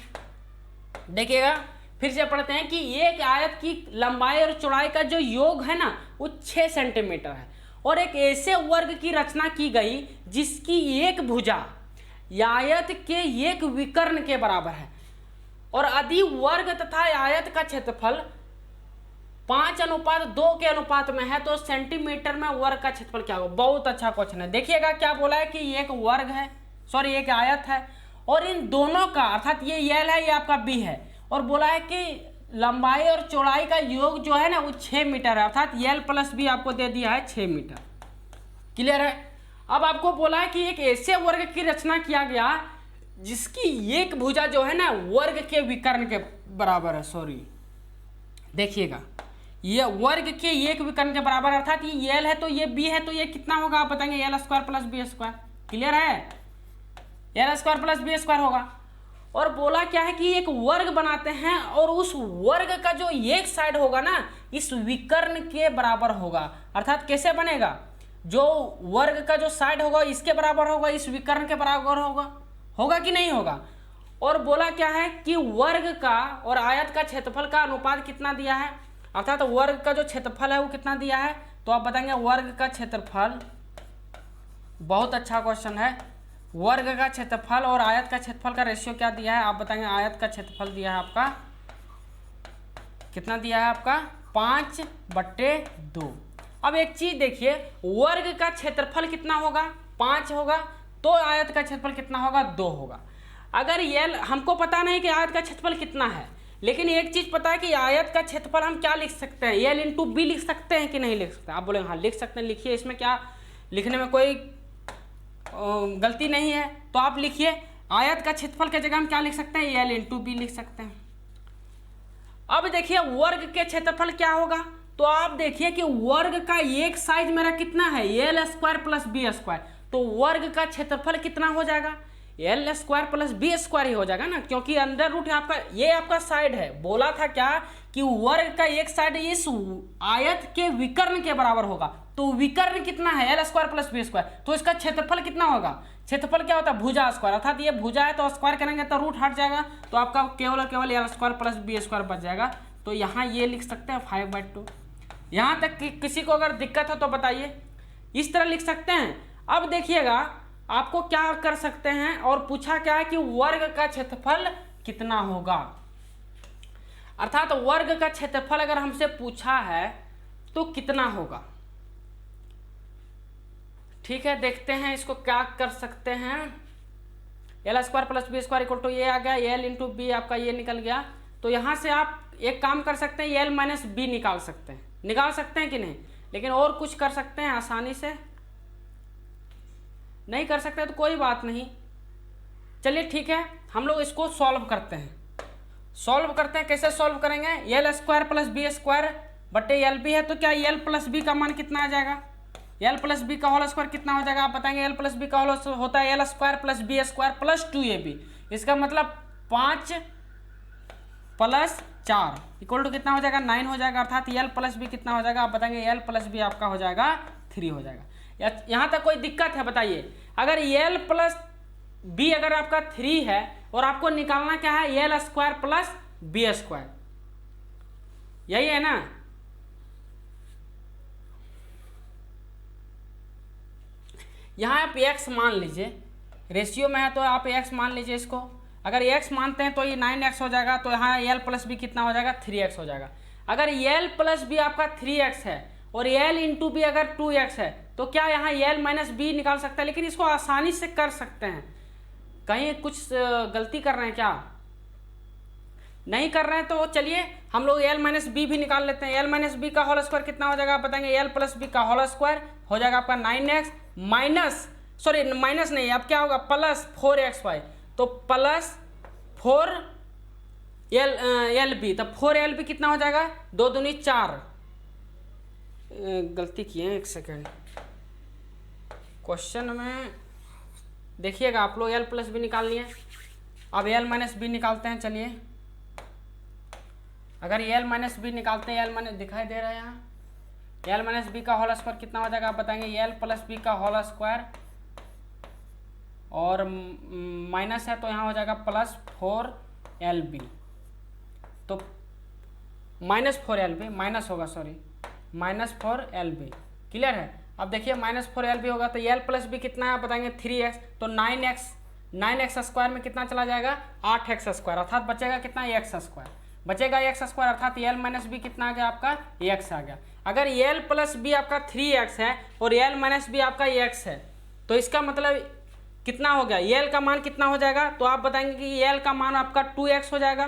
देखिएगा फिर से पढ़ते हैं कि एक आयत की लंबाई और चौड़ाई का जो योग है ना वो 6 सेंटीमीटर है और एक ऐसे वर्ग की रचना की गई जिसकी एक भुजा आयत के एक विकर्ण के बराबर है और यदि वर्ग तथा आयत का क्षेत्रफल 5:2 के अनुपात में है तो सेंटीमीटर में वर्ग का क्षेत्रफल क्या होगा। बहुत अच्छा क्वेश्चन है। देखिएगा क्या बोला है कि एक वर्ग है, सॉरी एक आयत है और इन दोनों का अर्थात ये एल है, ये आपका बी है, और बोला है कि लंबाई और चौड़ाई का योग जो है ना वो 6 मीटर है, अर्थात एल प्लस बी आपको दे दिया है 6 मीटर। क्लियर है। अब आपको बोला है कि एक ऐसे वर्ग की रचना किया गया जिसकी एक भुजा जो है ना वर्ग के विकर्ण के बराबर है, सॉरी देखिएगा ये वर्ग के एक विकर्ण के बराबर, अर्थात ये एल है तो ये बी है, तो ये कितना होगा आप बताएंगे, L square plus B square. Clear है, L square plus B square होगा। और बोला क्या है कि एक वर्ग बनाते हैं और उस वर्ग का जो एक साइड होगा ना इस विकर्ण के बराबर होगा, अर्थात कैसे बनेगा, जो वर्ग का जो साइड होगा इसके बराबर होगा, इस विकर्ण के बराबर होगा, होगा कि नहीं होगा। और बोला क्या है कि वर्ग का और आयत का क्षेत्रफल का अनुपात कितना दिया है, अर्थात वर्ग का जो क्षेत्रफल है वो कितना दिया है, तो आप बताएंगे वर्ग का क्षेत्रफल, बहुत अच्छा क्वेश्चन है, वर्ग का क्षेत्रफल और आयत का क्षेत्रफल का रेशियो क्या दिया है, आप बताएंगे आयत का क्षेत्रफल दिया है आपका कितना दिया है आपका 5/2। अब एक चीज देखिए, वर्ग का क्षेत्रफल कितना होगा 5 होगा, तो आयत का क्षेत्रफल कितना होगा 2 होगा। अगर ये हमको पता नहीं कि आयत का क्षेत्रफल कितना है, लेकिन एक चीज पता है कि आयत का क्षेत्रफल हम क्या लिख सकते हैं, एल इंटू बी लिख सकते हैं कि नहीं लिख सकते। आप बोलेंगे हाँ लिख सकते हैं, लिखिए, इसमें क्या लिखने में कोई गलती नहीं है, तो आप लिखिए आयत का क्षेत्रफल की जगह हम क्या लिख सकते हैं, एल इंटू बी लिख सकते हैं। अब देखिए वर्ग के क्षेत्रफल क्या होगा, तो आप देखिए कि वर्ग का एक साइड मेरा कितना है L square plus B square, तो वर्ग का क्षेत्रफल कितना हो जाएगा, L square plus B square ही हो जाएगा ना, क्योंकि अंडर रूट आपका ये आपका साइड है। बोला था क्या कि वर्ग का एक साइड इस आयत के विकर्ण के बराबर होगा, तो विकर्ण कितना है L square plus B square, तो इसका क्षेत्रफल कितना होगा, क्षेत्रफल क्या होता है भुजा स्क्वायर, अर्थात ये भुजा है तो स्क्वायर करेंगे तो रूट हट जाएगा, तो आपका केवल और केवल L square plus B square बच जाएगा। तो यहाँ ये लिख सकते हैं 5/2। यहाँ तक कि किसी को अगर दिक्कत हो तो बताइए, इस तरह लिख सकते हैं। अब देखिएगा आपको क्या कर सकते हैं, और पूछा क्या है कि वर्ग का क्षेत्रफल कितना होगा, अर्थात वर्ग का क्षेत्रफल अगर हमसे पूछा है तो कितना होगा। ठीक है, देखते हैं इसको क्या कर सकते हैं, L square plus B square equal to ये आ गया, एल इंटू बी आपका ये निकल गया, तो यहाँ से आप एक काम कर सकते हैं एल माइनस बी निकाल सकते हैं, निकाल सकते हैं कि नहीं, लेकिन और कुछ कर सकते हैं आसानी से, नहीं कर सकते तो कोई बात नहीं, चलिए ठीक है, हम लोग इसको सॉल्व करते हैं। सॉल्व करते हैं, कैसे सॉल्व करेंगे, L square plus B square बटे एल बी है, तो क्या एल प्लस बी का मान कितना आ जाएगा, एल प्लस बी का होल स्क्वायर कितना हो जाएगा, आप बताएंगे। एल प्लस बी का होल होता है L square plus B square plus 2ab, इसका मतलब 5 प्लस 4 इक्वल टू कितना हो जाएगा, 9 हो जाएगा, अर्थात एल प्लस बी कितना हो जाएगा, आप बताएंगे एल प्लस बी आपका हो जाएगा 3 हो जाएगा। यहाँ तक कोई दिक्कत है बताइए। अगर एल प्लस बी अगर आपका 3 है और आपको निकालना क्या है, L square plus B square, यही है ना। यहाँ आप x मान लीजिए, रेशियो में है तो आप x मान लीजिए इसको। अगर x मानते हैं तो ये 9x हो जाएगा, तो यहाँ l प्लस बी कितना हो जाएगा, 3x हो जाएगा। अगर l प्लस बी आपका 3x है और l इंटू बी अगर 2x है, तो क्या यहाँ l माइनस बी निकाल सकते हैं, लेकिन इसको आसानी से कर सकते हैं। कहीं कुछ गलती कर रहे हैं क्या, नहीं कर रहे हैं तो चलिए हम लोग l माइनस बी भी निकाल लेते हैं। l माइनस बी का होल स्क्वायर कितना हो जाएगा, आप बताएंगे l प्लस बी का होल स्क्वायर हो जाएगा आपका 9x माइनस, सॉरी माइनस नहीं, अब क्या होगा प्लस 4xy, तो प्लस 4 एल बी, तब 4 कितना हो जाएगा, 2 दूनी 4, गलती किए हैं, 1 सेकेंड, क्वेश्चन में देखिएगा आप लोग l प्लस बी निकाल लिए। अब l माइनस बी निकालते हैं, चलिए अगर l माइनस बी निकालते हैं, l माइनस दिखाई दे रहा है यहाँ, l माइनस बी का होल स्क्वायर कितना हो जाएगा, आप बताएंगे l प्लस बी का होल स्क्वायर, और माइनस है तो यहाँ हो जाएगा प्लस 4lb, तो माइनस 4lb माइनस होगा, सॉरी माइनस 4lb, क्लियर है। अब देखिए माइनस 4lb होगा तो l प्लस बी कितना है, आप बताएंगे 3x, तो 9x स्क्वायर में कितना चला जाएगा, 8x स्क्वायर, अर्थात बचेगा कितना, x स्क्वायर बचेगा, x स्क्वायर, अर्थात l माइनस बी कितना आ गया आपका, x आ गया। अगर l प्लस बी आपका 3x है और l माइनस बी आपका x है, तो इसका मतलब कितना हो गया, l का मान कितना हो जाएगा, तो आप बताएंगे कि l का मान आपका 2x हो जाएगा।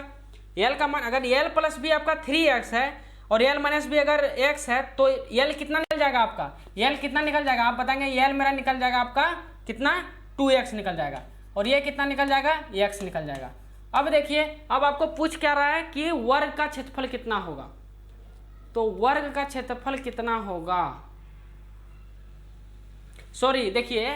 l का मान अगर l प्लस बी आपका 3x है और l माइनस बी अगर x है, तो l कितना निकल जाएगा आपका, l कितना निकल जाएगा, आप बताएंगे l मेरा निकल जाएगा आपका कितना, 2x निकल जाएगा, और ये कितना निकल जाएगा, x निकल जाएगा। अब देखिए, अब आपको पूछ क्या रहा है कि वर्ग का क्षेत्रफल कितना होगा, तो वर्ग का क्षेत्रफल कितना होगा, सॉरी देखिए,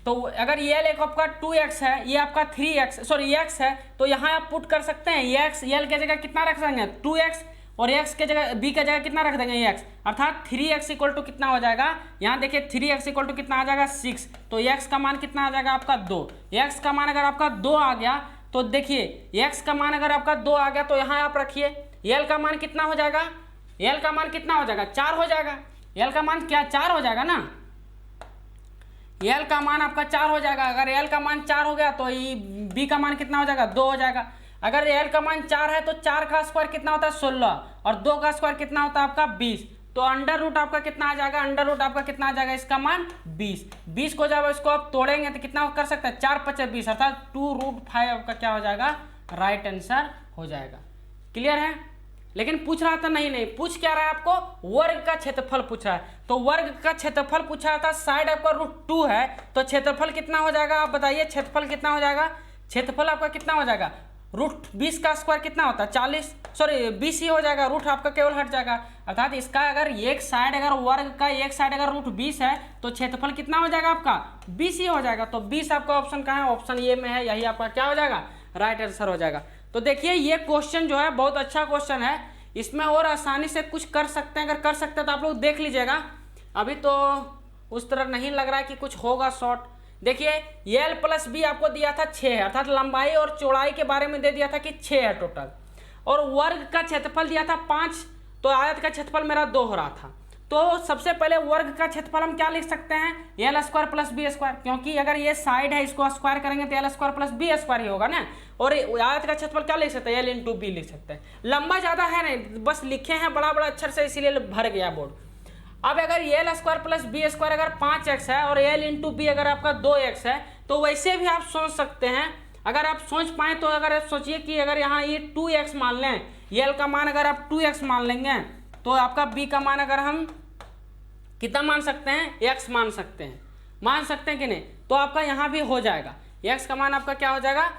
तो अगर ये एक आपका 2x है, ये आपका 3x सॉरी x है, तो यहाँ आप पुट कर सकते हैं x, l के जगह कितना रख देंगे 2x, और x के जगह b के जगह कितना रख देंगे x, अर्थात 3x इक्वल टू कितना हो जाएगा, यहाँ देखिए 3x इक्वल टू कितना आ जाएगा 6, तो x का मान कितना आ जाएगा आपका 2, x का मान अगर आपका 2 आ गया तो देखिए x का मान अगर आपका 2 आ गया तो यहाँ आप रखिए l का मान कितना हो जाएगा, l का मान कितना हो जाएगा, 4 हो जाएगा, l का मान क्या 4 हो जाएगा ना, l का मान आपका 4 हो जाएगा। अगर l का मान 4 हो गया तो b का मान कितना हो जाएगा, 2 हो जाएगा। अगर l का मान 4 है तो 4 का स्क्वायर कितना होता है 16, और 2 का स्क्वायर कितना होता है आपका 20, तो अंडर रूट आपका कितना आ जाएगा, अंडर रूट आपका कितना आ जाएगा, इसका मान 20 को जब इसको आप तोड़ेंगे तो कितना कर सकते हैं, 4 × 20 अर्थात 2√5 आपका क्या हो जाएगा, राइट आंसर हो जाएगा। क्लियर है। लेकिन पूछ रहा था नहीं पूछ क्या रहा है आपको, वर्ग का क्षेत्रफल पूछ रहा है, तो वर्ग का क्षेत्रफल पूछा था, साइड आपका √2 है, तो क्षेत्रफल कितना हो जाएगा, आप बताइए क्षेत्रफल कितना हो जाएगा, क्षेत्रफल आपका कितना हो जाएगा, √20 का स्क्वायर कितना होता है 40, सॉरी 20 ही हो जाएगा, रूट आपका केवल हट जाएगा, अर्थात इसका अगर एक साइड अगर वर्ग का एक साइड अगर √20 है तो क्षेत्रफल कितना हो जाएगा आपका 20 ही हो जाएगा। तो 20 आपका ऑप्शन कहाँ है, ऑप्शन ए में है, यही आपका क्या हो जाएगा, राइट आंसर हो जाएगा। तो देखिए ये क्वेश्चन जो है बहुत अच्छा क्वेश्चन है, इसमें और आसानी से कुछ कर सकते हैं, अगर कर सकते हैं तो आप लोग देख लीजिएगा। अभी तो उस तरह नहीं लग रहा है कि कुछ होगा शॉर्ट। देखिए l प्लस बी आपको दिया था 6 है, अर्थात लंबाई और चौड़ाई के बारे में दे दिया था कि 6 है टोटल, और वर्ग का क्षेत्रफल दिया था 5, तो आयत का क्षेत्रफल मेरा 2 हो रहा था। तो सबसे पहले वर्ग का क्षेत्रफल हम क्या लिख सकते हैं, l square plus B square, क्योंकि अगर ये साइड है इसको स्क्वायर करेंगे तो l square plus B square ही होगा ना, और आयत का क्षेत्रफल क्या लिख सकते हैं, l इंटू बी लिख सकते हैं। लंबा ज़्यादा है नहीं, बस लिखे हैं बड़ा बड़ा अक्षर से इसीलिए भर गया बोर्ड। अब अगर l square plus B square अगर 5x है और l इंटू बी अगर आपका 2x है, तो वैसे भी आप सोच सकते हैं, अगर आप सोच पाए तो अगर आप सोचिए कि अगर यहाँ ये 2x मान लें, l का मान अगर आप 2x मान लेंगे तो आपका b का मान अगर हम कितना मान सकते हैं, x मान सकते हैं। मान सकते हैं कि नहीं? तो आपका यहाँ भी हो जाएगा, x का मान आपका क्या हो जाएगा,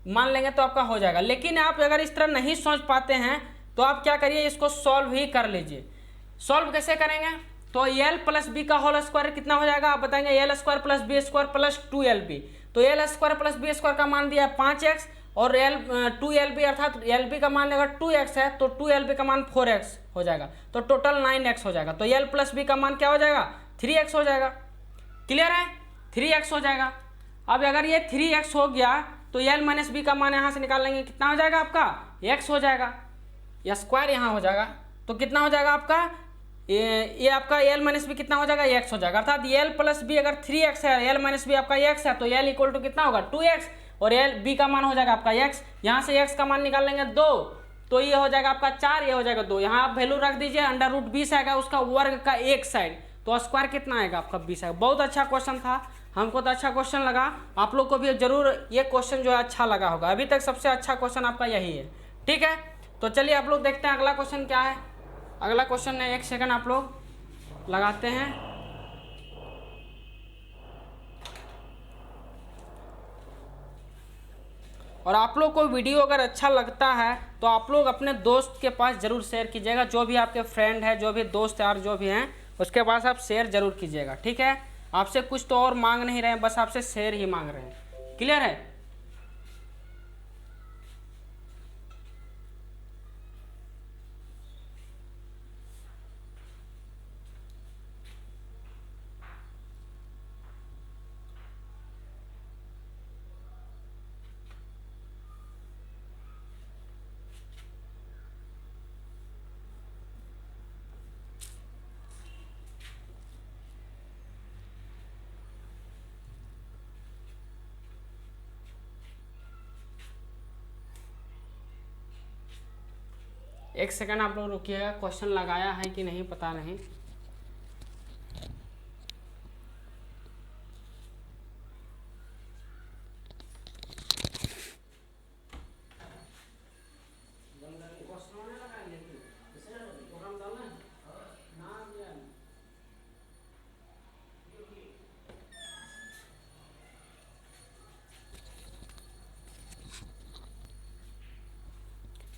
मान लेंगे तो आपका हो जाएगा। लेकिन आप अगर इस तरह नहीं सोच पाते हैं तो आप क्या करिए, इसको सॉल्व ही कर लीजिए। सॉल्व कैसे करेंगे, तो एल प्लस बी का होल स्क्वायर कितना हो जाएगा, आप बताएंगे L square plus B square plus 2lb। तो L square plus B square का मान दिया है 5x और एल 2lb अर्थात lb का मान अगर 2x है तो 2lb का मान 4x हो जाएगा, तो टोटल 9x हो जाएगा। तो एल प्लस बी का मान क्या हो जाएगा, 3x हो जाएगा। क्लियर है, 3x हो जाएगा। अब अगर ये 3x हो गया तो एल माइनस बी का मान यहाँ से निकाल लेंगे, कितना हो जाएगा आपका, x हो जाएगा, या स्क्वायर यहाँ हो जाएगा, तो कितना हो जाएगा आपका, ये आपका एल माइनस बी कितना हो जाएगा, x हो जाएगा। अर्थात एल प्लस बी अगर 3x है, एल माइनस बी आपका x है, तो एल इक्वल टू कितना होगा 2x और एल बी का मान हो जाएगा आपका x। यहाँ से x का मान निकाल लेंगे 2, तो ये हो जाएगा आपका 4, ये हो जाएगा 2। यहाँ आप वैल्यू रख दीजिए, अंडर रूट 20 आएगा उसका वर्ग का एक साइड, तो स्क्वायर कितना आएगा आपका 20 आएगा। बहुत अच्छा क्वेश्चन था, हमको तो अच्छा क्वेश्चन लगा, आप लोग को भी जरूर ये क्वेश्चन जो है अच्छा लगा होगा। अभी तक सबसे अच्छा क्वेश्चन आपका यही है, ठीक है। तो चलिए आप लोग देखते हैं अगला क्वेश्चन क्या है। अगला क्वेश्चन है, एक सेकंड आप लोग लगाते हैं। और आप लोग को वीडियो अगर अच्छा लगता है तो आप लोग अपने दोस्त के पास ज़रूर शेयर कीजिएगा, जो भी आपके फ्रेंड है, जो भी दोस्त यार जो भी हैं उसके पास आप शेयर ज़रूर कीजिएगा, ठीक है। आपसे कुछ तो और मांग नहीं रहे हैं, बस आपसे शेयर ही मांग रहे हैं। क्लियर है, एक सेकंड आप लोग रुकिएगा, क्वेश्चन लगाया है कि नहीं पता नहीं।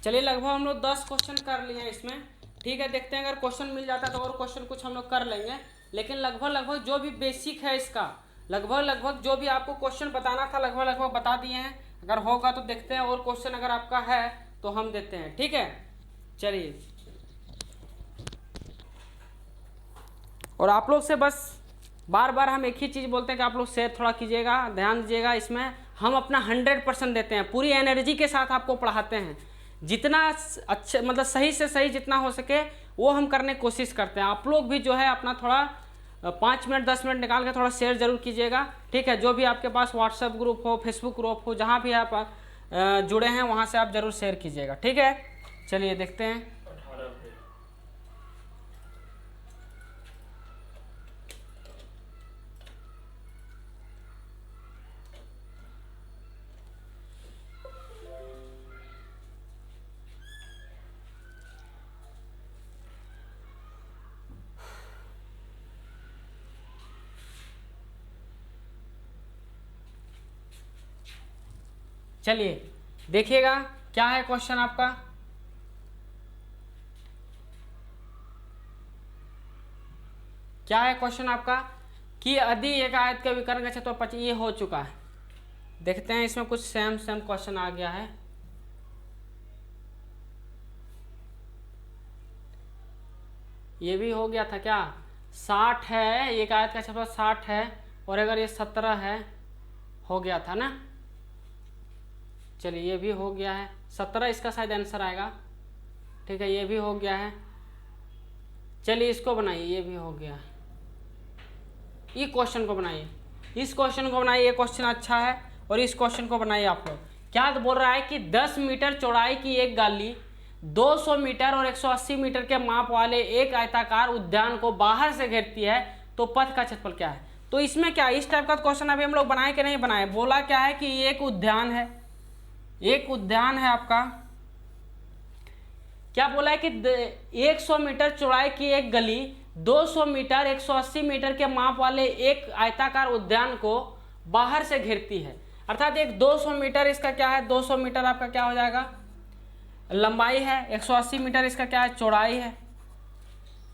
चलिए लगभग हम लोग 10 क्वेश्चन कर लिए हैं इसमें, ठीक है। देखते हैं अगर क्वेश्चन मिल जाता है तो और क्वेश्चन कुछ हम लोग कर लेंगे, लेकिन लगभग जो भी बेसिक है इसका, लगभग जो भी आपको क्वेश्चन बताना था लगभग बता दिए हैं। अगर होगा तो देखते हैं, और क्वेश्चन अगर आपका है तो हम देते हैं, ठीक है। चलिए, और आप लोग से बस बार बार हम एक ही चीज़ बोलते हैं कि आप लोग शेयर थोड़ा कीजिएगा, ध्यान दीजिएगा। इसमें हम अपना 100% देते हैं, पूरी एनर्जी के साथ आपको पढ़ाते हैं। जितना अच्छे मतलब सही से सही जितना हो सके वो हम करने की कोशिश करते हैं। आप लोग भी जो है अपना थोड़ा 5 मिनट 10 मिनट निकाल के थोड़ा शेयर जरूर कीजिएगा, ठीक है। जो भी आपके पास व्हाट्सएप ग्रुप हो, फेसबुक ग्रुप हो, जहाँ भी आप जुड़े हैं वहाँ से आप जरूर शेयर कीजिएगा, ठीक है। चलिए देखते हैं। चलिए देखिएगा क्या है क्वेश्चन आपका। क्या है क्वेश्चन आपका कि यदि एक आयत का विकर्ण का क्षेत्रफल, ये हो चुका है। देखते हैं इसमें कुछ सेम क्वेश्चन आ गया है। ये भी हो गया था क्या, 60 है, एक आयत का क्षेत्रफल 60 है और अगर ये 17 है, हो गया था ना। चलिए ये भी हो गया है, 17 इसका शायद आंसर आएगा, ठीक है। ये भी हो गया है। चलिए इसको बनाइए, ये भी हो गया है। ये क्वेश्चन को बनाइए, इस क्वेश्चन को बनाइए, ये क्वेश्चन अच्छा है। और इस क्वेश्चन को बनाइए आप लोग। क्या बोल रहा है कि 10 मीटर चौड़ाई की एक गाली 200 मीटर और 180 मीटर के माप वाले एक आयताकार उद्यान को बाहर से घेरती है, तो पथ का क्षेत्रफल क्या है। तो इसमें क्या, इस टाइप का क्वेश्चन अभी हम लोग बनाए कि नहीं बनाए। बोला क्या है कि एक उद्यान है, एक उद्यान है आपका। क्या बोला है कि 100 मीटर चौड़ाई की एक गली 200 मीटर 180 मीटर के माप वाले एक आयताकार उद्यान को बाहर से घेरती है। अर्थात एक 200 मीटर इसका क्या है, 200 मीटर आपका क्या हो जाएगा लंबाई है, 180 मीटर इसका क्या है चौड़ाई है,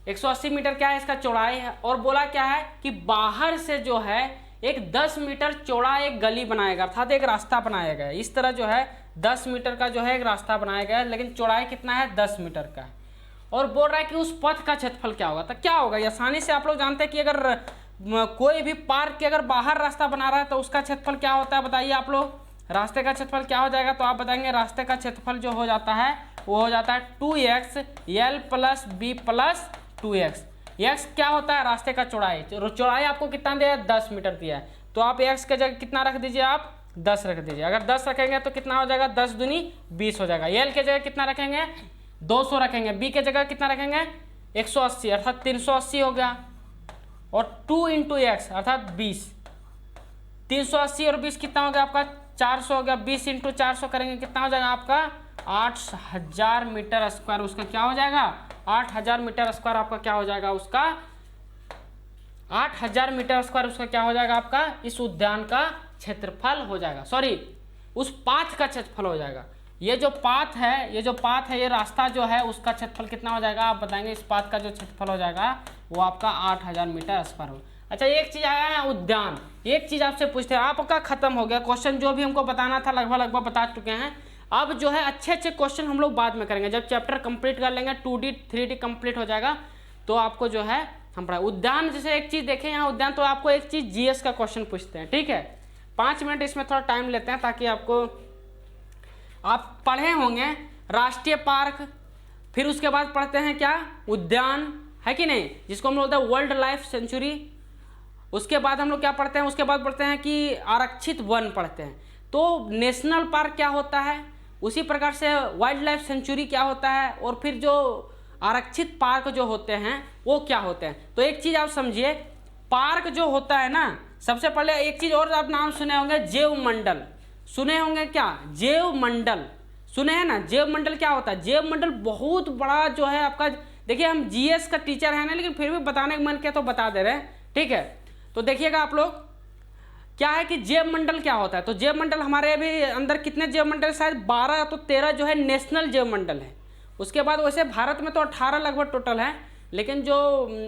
180 मीटर क्या है इसका चौड़ाई है। और बोला क्या है कि बाहर से जो है एक 10 मीटर चौड़ा एक गली बनाएगा, अर्थात एक रास्ता बनाया गया। इस तरह जो है 10 मीटर का जो है एक रास्ता बनाया गया है, लेकिन चौड़ाई कितना है 10 मीटर का है। और बोल रहा है कि उस पथ का क्षेत्रफल क्या होगा। तो क्या होगा, ये आसानी से आप लोग जानते हैं कि अगर कोई भी पार्क के अगर बाहर रास्ता बना रहा है तो उसका क्षेत्रफल क्या होता है, बताइए आप लोग। रास्ते का क्षेत्रफल क्या हो जाएगा, तो आप बताएंगे रास्ते का क्षेत्रफल जो हो जाता है वो हो जाता है 2x l plus B plus 2x। x क्या होता है रास्ते का चौड़ाई, चौड़ाई आपको कितना दिया है 10 मीटर दिया है, तो आप x के जगह कितना रख दीजिए, आप 10 रख दीजिए। अगर 10 रखेंगे तो कितना हो जाएगा 10 दूनी 20 हो जाएगा। l के जगह कितना रखेंगे 200 रखेंगे, b के जगह कितना रखेंगे 180 अर्थात 380 हो गया। और 2 इंटू एक्स अर्थात 20, 380 और 20 कितना हो गया आपका 400 हो गया। 20 इंटू 400 करेंगे कितना हो जाएगा आपका 8000 मीटर स्क्वायर, उसका क्या हो जाएगा 8000 मीटर स्क्वायर आपका क्या हो जाएगा उसका 8000 मीटर स्क्वायर उसका क्या हो जाएगा आपका इस उद्यान का क्षेत्रफल हो जाएगा, सॉरी उस पाथ का क्षेत्रफल हो जाएगा। ये जो पाथ है ये रास्ता जो है उसका क्षेत्रफल कितना हो जाएगा आप बताएंगे। इस पाथ का जो क्षेत्रफल हो जाएगा वो आपका 8000 मीटर स्क्वायर हो। अच्छा एक चीज आया है उद्यान, एक चीज आपसे पूछते हैं, आपका खत्म हो गया क्वेश्चन, जो भी हमको बताना था लगभग बता चुके हैं। अब जो है अच्छे क्वेश्चन हम लोग बाद में करेंगे, जब चैप्टर कंप्लीट कर लेंगे 2D 3D कंप्लीट हो जाएगा तो आपको जो है हम पढ़ा उद्यान। जैसे एक चीज देखें यहाँ उद्यान, तो आपको एक चीज जीएस का क्वेश्चन पूछते हैं, ठीक है 5 मिनट इसमें थोड़ा टाइम लेते हैं ताकि आपको आप पढ़े होंगे राष्ट्रीय पार्क, फिर उसके बाद पढ़ते हैं क्या उद्यान है कि नहीं, जिसको हम लोग बोलते हैं वर्ल्ड लाइफ सेंचुरी। उसके बाद हम लोग क्या पढ़ते हैं, उसके बाद पढ़ते हैं कि आरक्षित वन पढ़ते हैं। तो नेशनल पार्क क्या होता है, उसी प्रकार से वाइल्ड लाइफ सेंचुरी क्या होता है, और फिर जो आरक्षित पार्क जो होते हैं वो क्या होते हैं। तो एक चीज़ आप समझिए, पार्क जो होता है ना, सबसे पहले एक चीज़ और आप नाम सुने होंगे जैव मंडल, सुने होंगे क्या जैव मंडल सुने हैं ना। जैव मंडल क्या होता है, जैव मंडल बहुत बड़ा जो है आपका, देखिए हम जीएस का टीचर है ना, लेकिन फिर भी बताने का मन किया तो बता दे रहे हैं, ठीक है। तो देखिएगा आप लोग क्या है कि जैव मंडल क्या होता है। तो जैव मंडल हमारे अभी अंदर कितने जैव मंडल, शायद 12 तो 13 जो है नेशनल जैव मंडल है। उसके बाद वैसे भारत में तो 18 लगभग टोटल है, लेकिन जो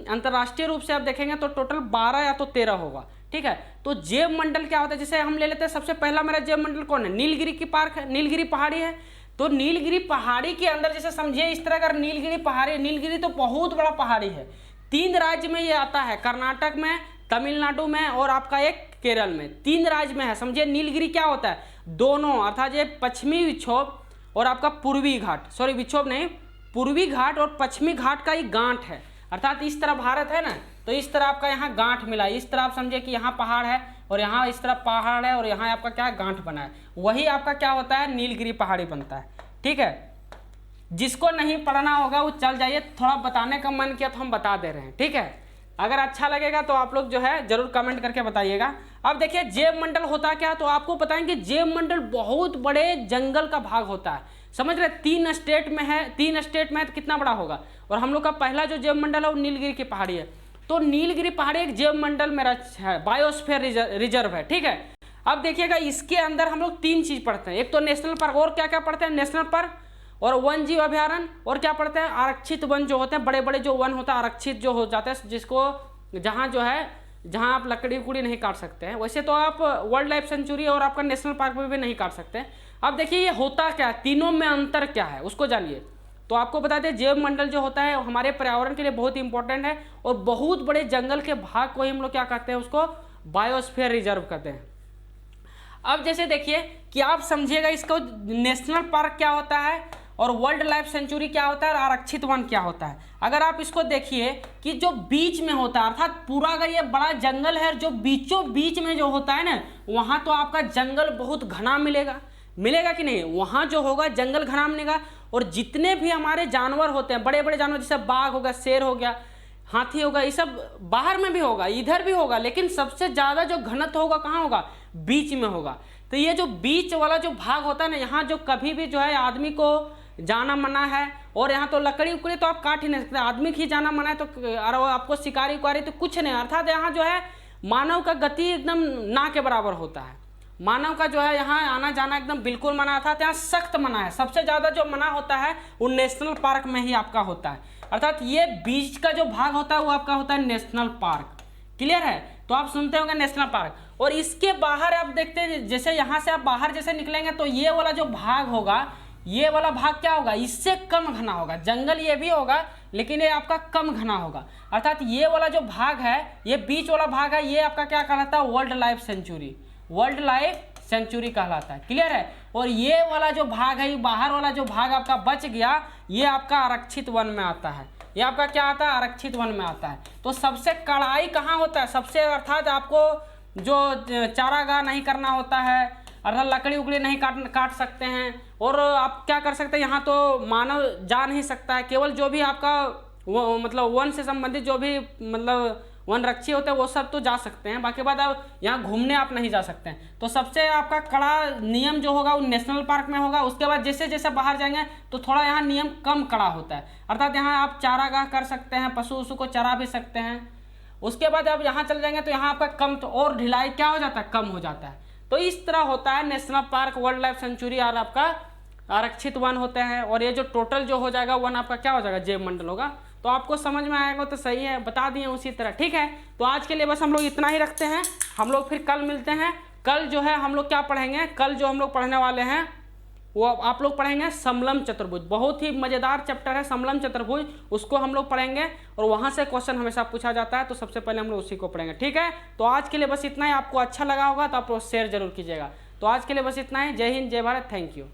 अंतर्राष्ट्रीय रूप से आप देखेंगे तो टोटल 12 या तो 13 होगा, ठीक है। तो जैव मंडल क्या होता है, जैसे हम ले लेते हैं सबसे पहला मेरा जैव मंडल कौन है, नीलगिरी की पार्क है, नीलगिरी पहाड़ी है। तो नीलगिरी पहाड़ी के अंदर जैसे समझिए इस तरह अगर नीलगिरी पहाड़ी, नीलगिरी तो बहुत बड़ा पहाड़ी है, 3 राज्य में ये आता है, कर्नाटक में, तमिलनाडु में और आपका एक केरल में, 3 राज्य में है। समझिए नीलगिरी क्या होता है, दोनों अर्थात ये पश्चिमी विक्षोभ और आपका पूर्वी घाट, सॉरी विक्षोभ नहीं पूर्वी घाट और पश्चिमी घाट का एक गांठ है। अर्थात इस तरह भारत है ना, तो इस तरह आपका यहाँ गांठ मिला है। इस तरह आप समझिए कि यहाँ पहाड़ है और यहाँ इस तरह पहाड़ है और यहाँ आपका क्या है गांठ बना है, वही आपका क्या होता है नीलगिरी पहाड़ी बनता है, ठीक है। जिसको नहीं पढ़ना होगा वो चल जाइए, थोड़ा बताने का मन किया तो हम बता दे रहे हैं, ठीक है। अगर अच्छा लगेगा तो आप लोग जो है जरूर कमेंट करके बताइएगा। अब देखिए जैव मंडल होता क्या, तो आपको बताएंगे जैव मंडल बहुत बड़े जंगल का भाग होता है, समझ रहे 3 स्टेट में है, 3 स्टेट में है तो कितना बड़ा होगा। और हम लोग का पहला जो जैव मंडल है वो नीलगिरी की पहाड़ी है। तो नीलगिरी पहाड़ी एक जैव मंडल मेरा है, बायोस्फीयर रिजर्व है, ठीक है। अब देखिएगा इसके अंदर हम लोग 3 चीज पढ़ते हैं, एक तो नेशनल पार्क, और क्या क्या पढ़ते हैं नेशनल पार्क और वन जीव अभ्यारण्य, और क्या पढ़ते हैं आरक्षित वन जो होते हैं, बड़े बड़े जो वन होता है आरक्षित जो हो जाते हैं, जिसको जहाँ जो है जहाँ आप लकड़ी उकड़ी नहीं काट सकते हैं। वैसे तो आप वर्ल्ड लाइफ सेंचुरी और आपका नेशनल पार्क में भी नहीं काट सकते। अब देखिए ये होता क्या है, तीनों में अंतर क्या है उसको जानिए। तो आपको बता दें जैव मंडल जो होता है हमारे पर्यावरण के लिए बहुत इंपॉर्टेंट है, और बहुत बड़े जंगल के भाग को ही हम लोग क्या कहते हैं उसको बायोस्फीयर रिजर्व कहते हैं। अब जैसे देखिए कि आप समझिएगा इसको नेशनल पार्क क्या होता है और वर्ल्ड लाइफ सेंचुरी क्या होता है और आरक्षित वन क्या होता है। अगर आप इसको देखिए कि जो बीच में होता है, अर्थात पूरा अगर ये बड़ा जंगल है, जो बीचों बीच में जो होता है ना, वहाँ तो आपका जंगल बहुत घना मिलेगा कि नहीं, वहाँ जो होगा जंगल घना मिलेगा। और जितने भी हमारे जानवर होते हैं, बड़े बड़े जानवर जैसे बाघ हो गया, शेर हो गया, हाथी होगा, ये सब बाहर में भी होगा, इधर भी होगा, लेकिन सबसे ज़्यादा जो घनत्व होगा कहाँ होगा, बीच में होगा। तो ये जो बीच वाला जो भाग होता है ना, यहाँ जो कभी भी जो है आदमी को जाना मना है। और यहाँ तो लकड़ी उकड़ी तो आप काट ही नहीं सकते, आदमी ही जाना मना है, तो और आपको शिकारी उकारी तो कुछ नहीं। अर्थात यहाँ जो है मानव का गति एकदम ना के बराबर होता है। मानव का जो है यहाँ आना जाना एकदम बिल्कुल मना था। यहाँ सख्त मना है। सबसे ज़्यादा जो मना होता है वो नेशनल पार्क में ही आपका होता है। अर्थात ये बीच का जो भाग होता है वो आपका होता है नेशनल पार्क। क्लियर है? तो आप सुनते होंगे नेशनल पार्क। और इसके बाहर आप देखते हैं, जैसे यहाँ से आप बाहर जैसे निकलेंगे तो ये वाला जो भाग होगा, ये वाला भाग क्या होगा, इससे कम घना होगा। जंगल ये भी होगा लेकिन ये आपका कम घना होगा। अर्थात ये वाला जो भाग है, ये बीच वाला भाग है, ये आपका क्या कहलाता है, wild life sanctuary. Wild life sanctuary कहलाता है। क्लियर है? और ये वाला जो भाग है, ये बाहर वाला जो भाग आपका बच गया, ये आपका आरक्षित वन में आता है। ये आपका क्या आता है, आरक्षित वन में आता है। तो सबसे कड़ाई कहाँ होता है, सबसे अर्थात आपको जो चारागाह नहीं करना होता है, अर्थात लकड़ी उकड़ी नहीं काट सकते हैं। और आप क्या कर सकते हैं, यहाँ तो मानव जा नहीं सकता है, केवल जो भी आपका मतलब वन से संबंधित जो भी मतलब वन रक्षी होते हैं वो सब तो जा सकते हैं। बाकी बात आप यहाँ घूमने आप नहीं जा सकते हैं। तो सबसे आपका कड़ा नियम जो होगा वो नेशनल पार्क में होगा। उसके बाद जैसे जैसे बाहर जाएंगे तो थोड़ा यहाँ नियम कम कड़ा होता है। अर्थात यहाँ आप चारागाह कर सकते हैं, पशु वशु को चरा भी सकते हैं। उसके बाद आप यहाँ चले जाएंगे तो यहाँ आपका कम तो और ढिलाई क्या हो जाता है, कम हो जाता है। तो इस तरह होता है national park, wild life sanctuary और आपका आरक्षित वन होते हैं। और ये जो टोटल जो हो जाएगा वन आपका क्या हो जाएगा, जैव मंडल होगा। तो आपको समझ में आएगा तो सही है, बता दिए उसी तरह। ठीक है, तो आज के लिए बस हम लोग इतना ही रखते हैं। हम लोग फिर कल मिलते हैं। कल जो है हम लोग क्या पढ़ेंगे, कल जो हम लोग पढ़ने वाले हैं वो आप लोग पढ़ेंगे समलम चतुर्भुज। बहुत ही मज़ेदार चैप्टर है समलम चतुर्भुज, उसको हम लोग पढ़ेंगे। और वहाँ से क्वेश्चन हमेशा पूछा जाता है, तो सबसे पहले हम लोग उसी को पढ़ेंगे। ठीक है, तो आज के लिए बस इतना ही। आपको अच्छा लगा होगा तो आप लोग शेयर जरूर कीजिएगा। तो आज के लिए बस इतना ही। जय हिंद, जय भारत, थैंक यू।